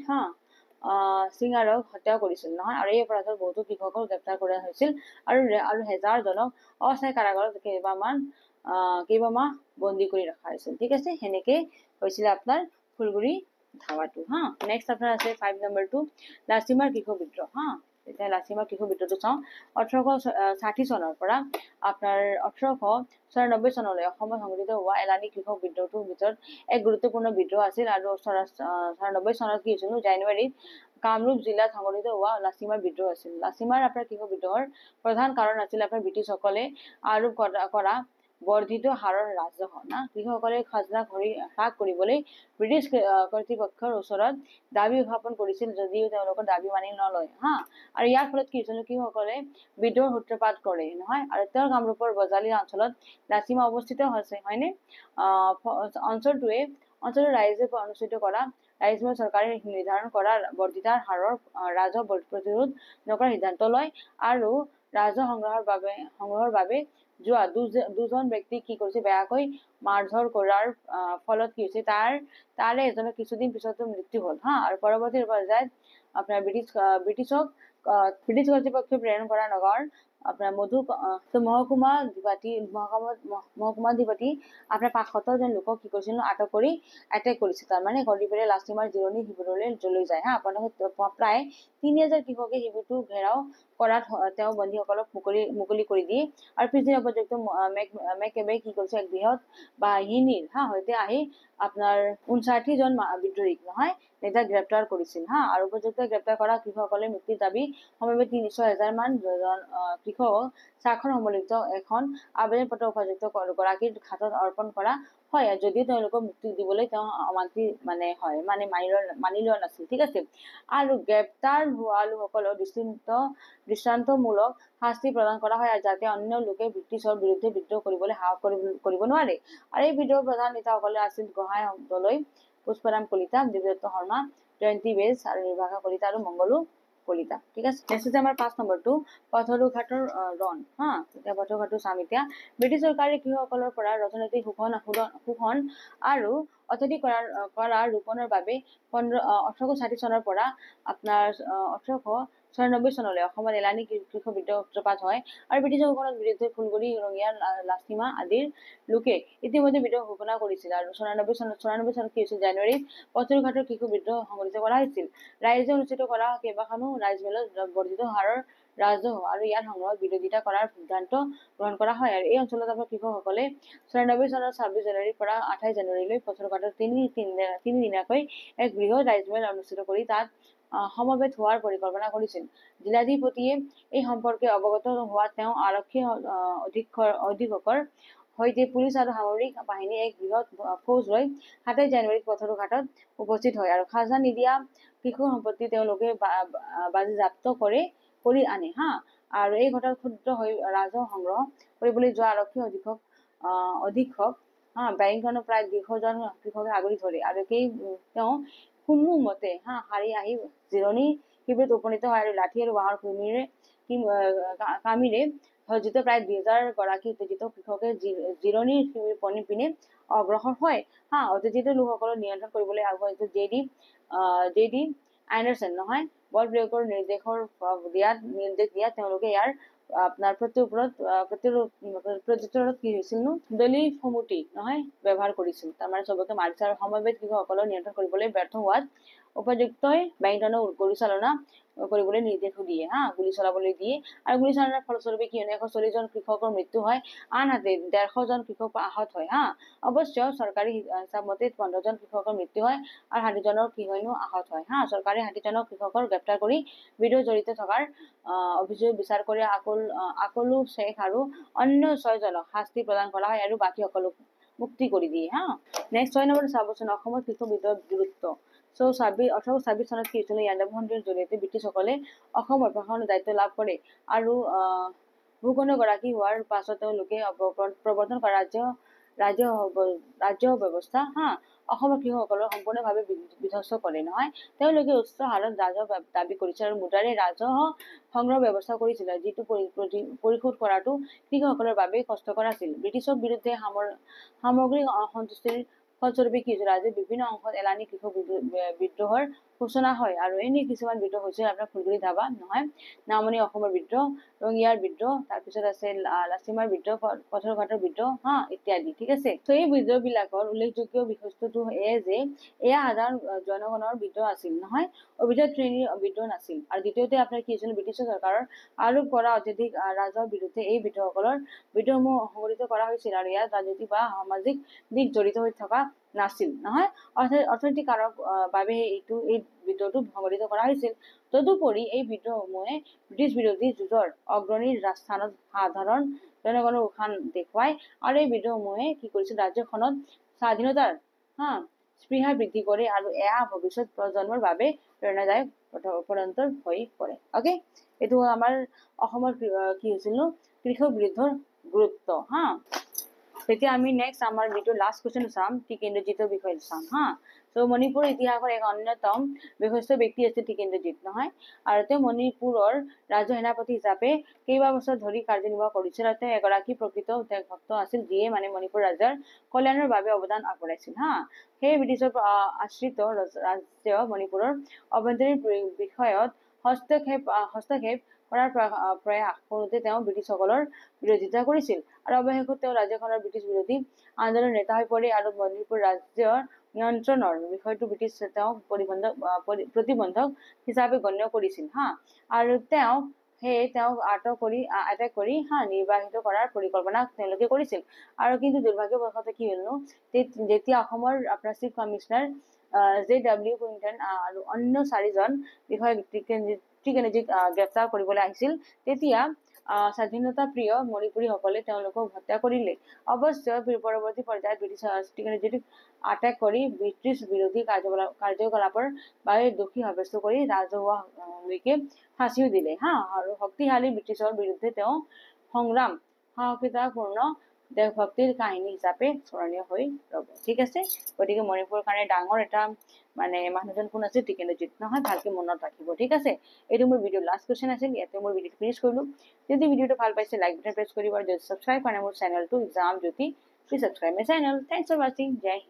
সিঙাৰক হত্যা কৰিছিল নহয়। আৰু এই অপৰাধত বহুতো কৃষকক গ্ৰেপ্তাৰ কৰা হৈছিল আৰু হেজাৰজনক অস্থায়ী কাৰাগাৰত কেইবামাহ বন্দী কৰি ৰখা হৈছিল। ঠিক আছে, সেনেকে হৈছিলে আপোনাৰ ফুলগুৰি ধাৱাটো নেক্সট আপোনাৰ আছে 5 নম্বৰটো লাচিমাৰ কৃষক বিদ্ৰোহ এতিয়া লাচিমাৰ কৃষক বিদ্ৰোহটো চাওঁ। 1860 চনৰ পৰা আপোনাৰ 1894 চনলৈ অসমত সংঘটিত হোৱা এলানি কৃষক বিদ্ৰোহটোৰ ভিতৰত এক গুৰুত্বপূৰ্ণ বিদ্ৰোহ আছিল। আৰু 94 চনত কি হৈছিল, জানুৱাৰীত কামৰূপ জিলাত সংঘটিত হোৱা লাচিমাৰ বিদ্ৰোহ আছিল। লাচিমাৰ আপোনাৰ কৃষক বিদ্ৰোহৰ প্ৰধান কাৰণ আছিল আপোনাৰ ব্ৰিটিছসকলে আৰোপ কৰা বৰ্ধিত হাৰৰ ৰাজহ কৃষকসকলে খাজনা হ্ৰাস কৰিবলৈ ব্ৰিটিছ কৰ্তৃপক্ষৰ ওচৰত দাবী উত্থাপন কৰিছিল, যদিও তেওঁলোকৰ দাবী মানি নলয় আৰু ইয়াৰ ফলত কি হৈছিল, কৃষকসকলে বিদ্ৰোহৰ সূত্ৰপাত কৰে নহয়। আৰু তেওঁৰ কামৰূপৰ বজালী অঞ্চলত লাচিমা অৱস্থিত হৈছে, হয়নে? অঞ্চলটোৰ ৰাইজে অনুষ্ঠিত কৰা ৰাইজময় চৰকাৰে নিৰ্ধাৰণ কৰা বৰ্ধিত হাৰৰ ৰাজহ প্ৰতিৰোধ নকৰাৰ সিদ্ধান্ত লয়। আৰু ৰাজহ সংগ্ৰহৰ বাবে যোৱা দুজন ব্যক্তি কি কৰিছে, বেয়াকৈ মাৰধৰ কৰাৰ ফলত কি হৈছে, তাৰে এজনৰ কিছুদিন পিছতো মৃত্যু হ'ল আৰু পৰৱৰ্তী পৰ্যায়ত আপোনাৰ ব্ৰিটিছ কৰ্তৃপক্ষই প্ৰেৰণ কৰা নগাঁৱৰ আপোনাৰ মহকুমাধিপতি আপোনাৰ 500জন লোকক কি কৰিছিল, আটক কৰি এটেক কৰিছিল। তাৰমানে কৰি পেলাই লাচিমাৰ জিৰণি শিবিৰলৈ লৈ যায় আপোনালোকে প্ৰায় 3000 কৃষকে শিবিৰটো ঘেৰাও কৰাত তেওঁ বন্দীসকলক মুকলি কৰি দিয়ে। আৰু পিছদিনা উপযুক্ত মেকেবে কি কৰিছে, এক বৃহৎ বাহিনীৰ সৈতে আহি আপোনাৰ 59 জন বিদ্ৰোহীক নহয় নেতাক গ্ৰেপ্তাৰ কৰিছিল আৰু উপযুক্ত গ্ৰেপ্তাৰ কৰা কৃষকসকলে মুক্তিৰ দাবী সমবেত 6,000 মান কৃষকক স্বাক্ষৰ সম্বলিত এখন আবেদন পত্ৰ উপযুক্ত গৰাকীৰ হাতত অৰ্পণ কৰা হয়, যদিও তেওঁলোকক মুক্তি দিবলৈ তেওঁ অমান্তি মানি লোৱা নাছিল। ঠিক আছে, আৰু গ্ৰেপ্তাৰ হোৱা লোকসকলক দৃষ্টান্তমূলক শাস্তি প্ৰদান কৰা হয়, যাতে অন্য লোকে ব্ৰিটিছৰ বিৰুদ্ধে বিদ্ৰোহ কৰিবলৈ সাহস কৰিব নোৱাৰে। আৰু এই বিদ্ৰোহৰ প্ৰধান নেতাসকলে আছিল গোহাঁই দলৈ, পুষ্পৰাম কলিতা, দেৱদত্ত শৰ্মা, জয়ন্তী বেজ আৰু নিৰ্ভাষা কলিতা আৰু মংগলু কলিতা। ঠিক আছে, নেক্সট হৈছে আমাৰ 5 নম্বৰটো পথৰুঘাটৰ ৰণ এতিয়া পথৰুঘাটটো চাম এতিয়া। ব্ৰিটিছ চৰকাৰে কৃষকসকলৰ পৰা ৰাজনৈতিক শোষণ আৰু অত্যাধিক কৰাৰ ৰোপণৰ বাবে 1860 চনৰ পৰা আপোনাৰ 1896 চনলৈ অসমত এলানি কৃষক বিদ্ৰোহ সূত্ৰপাত হয়। আৰু ব্ৰিটিছৰ শোষণৰ বিৰুদ্ধে ফুলগুৰি, ৰঙিয়া, লাচিমা আদিৰ লোকে ইতিমধ্যে বিদ্ৰোহ ঘোষণা কৰিছিল। আৰু 94 চনত কি হৈছিল, জানুৱাৰীত পথৰুঘাটৰ কৃষক বিদ্ৰোহ সংঘটিত কৰা হৈছিল। ৰাইজে অনুষ্ঠিত কৰা কেইবাখনো ৰাজমেলত বৰ্ধিত হাৰৰ ৰাজহ আৰু ইয়াৰ সংগ্ৰহত বিৰোধিতা কৰাৰ সিদ্ধান্ত গ্ৰহণ কৰা হয়। আৰু এই অঞ্চলত আপোনাৰ কৃষকসকলে 94 চনৰ 26 জানুৱাৰীৰ পৰা 28 জানুৱাৰীলৈ পথৰুঘাটত তিনিদিনীয়াকৈ এক বৃহৎ ৰাজমেল অনুষ্ঠিত কৰি তাত সমবেত হোৱাৰ পৰিকল্পনা কৰিছিল। জিলাধিপতিয়ে এই সম্পৰ্কে অৱগত হোৱা তেওঁ আৰক্ষী অধীক্ষকৰ সৈতে পুলিচ আৰু সামৰিক বাহিনীৰ এক বৃহৎ ফৌজ লৈ 27 জানুৱাৰীত পথৰুঘাটত উপস্থিত হয়। আৰু খাজনা নিদিয়া কৃষক সম্পত্তি তেওঁলোকে বাজেয়াপ্ত কৰি আনে আৰু এই ঘটনাত ক্ষুব্ধ হৈ ৰাজহ সংগ্ৰহ কৰিবলৈ যোৱা আৰক্ষী অধীক্ষক বেৰিংটনৰ প্ৰায় 200 জন কৃষকে আগুৰি ধৰে। আৰু তেওঁ কোনোমতে হাৰি আহি জিৰণি শিবিৰত উপনীত হয় আৰু লাঠি আৰু বাঁহৰ খুমিৰে কামিৰে সজ্জিত প্ৰায় 2000 গৰাকী উত্তেজিত কৃষকে জিৰণিৰ শিবিৰ পিনে অগ্ৰসৰ হয় হা উত্তেজিত লোকসকলক নিয়ন্ত্ৰণ কৰিবলৈ আগবাঢ়িছিল জে ডি এণ্ডাৰছন নহয় বল প্ৰয়োগৰ নিৰ্দেশ দিয়াত তেওঁলোকে ইয়াৰ আপোনাৰ প্ৰত্যুত্তৰত কি হৈছিল দলীয় সমিতি নহয় ব্যৱহাৰ কৰিছিল তাৰমানে চবকে মাৰিছে আৰু সমবেত কৃষকসকলক নিয়ন্ত্ৰণ কৰিবলৈ ব্যৰ্থ হোৱাত উপযুক্তই বাহিনীজনক গুলীচালনা কৰিবলৈ নিৰ্দেশ দিয়ে হা গুলী চলাবলৈ দিয়ে আৰু গুলী চলাৰ ফলস্বৰূপে কি হয় 140 জন কৃষকৰ মৃত্যু হয় আনহাতে 150 জন কৃষক আহত হয় হা অৱশ্য চৰকাৰী হিচাপ মতে 15 জন কৃষকৰ মৃত্যু হয় আৰু 60 জনৰ কি হয়নো আহত হয় হা চৰকাৰে 60 জনক কৃষকৰ গ্ৰেপ্তাৰ কৰি বিৰোধ জড়িত থকাৰ অভিযোগ বিচাৰ কৰি আকলু শেখ আৰু অন্য 6 জনক শাস্তি প্ৰদান কৰা হয় আৰু বাকী সকলক মুক্তি কৰি দিয়ে হা নেক্সট 6 নম্বৰ চাবচোন অসমৰ কৃষক বিদ্ৰোহৰ গুৰুত্ব So 1826 চনত কি হৈছিল ইয়াণ্ডাবু সন্ধিৰ জৰিয়তে ব্ৰিটিছসকলে অসমৰ প্ৰশাসনৰ দায়িত্ব লাভ কৰে আৰু ভূখণ্ডগৰাকী হোৱাৰ পাছত তেওঁলোকে প্ৰৱৰ্তন কৰা ৰাজ্য ব্যৱস্থা হা অসমৰ কৃষকসকলক সম্পূৰ্ণভাৱে বিধ্বস্ত কৰে নহয় তেওঁলোকে উচ্চ হাৰত ৰাজহ দাবী কৰিছিল আৰু মুদ্ৰাৰে ৰাজহ সংগ্ৰহ ব্যৱস্থা কৰিছিল যিটো পৰিশোধ কৰাটো কৃষকসকলৰ বাবে কষ্টকৰ আছিল ব্ৰিটিছৰ বিৰুদ্ধে সামগ্ৰিক অসন্তুষ্টিৰ ফলস্বৰূপে কি হৈছিল ৰাজ্যৰ বিভিন্ন অংশত এলানি কৃষক বিদ্ৰোহৰ সূচনা হয় আৰু এনে কিছুমান বিদ্ৰোহ হৈছিল আপোনাৰ ফুলগুৰি ধাবা নহয় নামনি অসমৰ বিদ্ৰোহ ৰঙিয়াৰ বিদ্ৰোহ তাৰপিছত আছে লাচিমাৰ বিদ্ৰোহ পথৰঘাটৰ বিদ্ৰোহ হা ইত্যাদি ঠিক আছে তো এই বিদ্ৰোহ বিলাকৰ উল্লেখযোগ্য বিষয়বস্তু যে এয়া সাধাৰণ জনগণৰ বিদ্ৰোহ আছিল নহয় অভিজাত শ্ৰেণীৰ বিদ্ৰোহ নাছিল আৰু দ্বিতীয়তে আপোনাৰ কি হৈছিল ব্ৰিটিছ চৰকাৰৰ আৰোপ কৰা অত্যাধিক ৰাজহৰ বিৰুদ্ধে এই বিদ্ৰোহসকলৰ বিদ্ৰোহসমূহ সংঘটিত কৰা হৈছিল আৰু ইয়াত ৰাজনৈতিক বা সামাজিক দিশ জড়িত হৈ থকা নাছিল নহয় অৰ্থনৈতিক কাৰণৰ বাবে এই বিদ্ৰোহটো সংঘটিত কৰা হৈছিল তদুপৰি এই বিদ্ৰোহসমূহে ব্ৰিটিছ বিৰোধী যুঁজৰ অগ্ৰণী স্থানত সাধাৰণ জনগণৰ উত্থান দেখুৱায় আৰু এই বিদ্ৰোহসমূহে কি কৰিছিল ৰাজ্যখনত স্বাধীনতাৰ স্পৃহা বৃদ্ধি কৰে আৰু এয়া ভৱিষ্যত প্ৰজন্মৰ বাবে প্ৰেৰণাদায়ক ৰূপান্তৰ হৈ পৰে অকে এইটো আমাৰ অসমৰ কি হৈছিল কৃষক বিদ্ৰোহৰ গুৰুত্ব হা তেতিয়া আমি নেক্সট আমাৰ ভিডিও লাষ্ট কোৱেশ্চন চাম টিকেন্দ্ৰজিতৰ বিষয়ে চাম হা তো মণিপুৰৰ ইতিহাসৰ এক অন্যতম বিশিষ্ট ব্যক্তি আছিল টিকেন্দ্ৰজিত নহয় আৰু তেওঁ মণিপুৰৰ ৰাজ্য সেনাপতি হিচাপে কেইবা বছৰ ধৰি কাৰ্যনিৰ্বাহ কৰিছিল আৰু তেওঁ এগৰাকী প্ৰকৃত দেশভক্ত আছিল যিয়ে মানে মণিপুৰ ৰাজ্যৰ কল্যাণৰ বাবে অৱদান আগবঢ়াইছিল হা সেই ব্ৰিটিছৰ আশ্ৰিত ৰাজ্য মণিপুৰৰ অভ্যন্তৰীণ বিষয়ত হস্তক্ষেপ কৰাৰ প্ৰয়াস কৰোঁতে তেওঁ ব্ৰিটিছসকলৰ বিৰোধিতা কৰিছিল আৰু অৱশেষত তেওঁ ৰাজ্যখনৰ ব্ৰিটিছ বিৰোধী আন্দোলনৰ নেতা হৈ পৰে আৰু মণিপুৰ ৰাজ্যৰ নিয়ন্ত্ৰণৰ বিষয়টো ব্ৰিটিছ তেওঁক প্ৰতিবন্ধক হিচাপে গণ্য কৰিছিল হা আৰু তেওঁক আটক কৰি নিৰ্বাহিত কৰাৰ পৰিকল্পনা তেওঁলোকে কৰিছিল আৰু কিন্তু দুৰ্ভাগ্যবশতঃ কি হলনো যেতিয়া অসমৰ আপোনাৰ চিফ কমিশনাৰ JW কুইণ্টন আৰু অন্য 4জন বিষয়াক টিকেন্দ্ৰজিক গ্ৰেপ্তাৰ কৰিবলৈ আহিছিল তেতিয়া স্বাধীনতা প্ৰিয় মণিপুৰীসকলে তেওঁলোকক হত্যা কৰিলে অৱশ্য পৰৱৰ্তী পৰ্যায়ত ব্ৰিটিছ টিকেন্দ্ৰজিক আটক কৰি ব্ৰিটিছ বিৰোধী কাৰ্যকলাপৰ বাবে দোষী সাব্যস্ত কৰি ৰাজহুৱালৈকে ফাঁচিও দিলে হা আৰু শক্তিশালী ব্ৰিটিছৰ বিৰুদ্ধে তেওঁ সংগ্ৰাম সাহসিকতাপূৰ্ণ দেশভক্তিৰ কাহিনী হিচাপে স্মৰণীয় হৈ ৰব ঠিক আছে গতিকে মণিপুৰৰ কাৰণে ডাঙৰ এটা মানে মানুহজন কোন আছিল টিকেন্দ্ৰজিত নহয় ভালকে মনত ৰাখিব ঠিক আছে এইটো মোৰ ভিডিও লাষ্ট কোৱেশ্চন আছিল ইয়াতে মোৰ ভিডিও ফিনিশ কৰিলো যদি ভিডিওটো ভাল পাইছে লাইক বাটন প্ৰেছ কৰিব আৰু যদি সাবস্ক্ৰাইব কৰা মোৰ চেনেলটো exam Jyoti please subscribe my channel thanks for watching Jay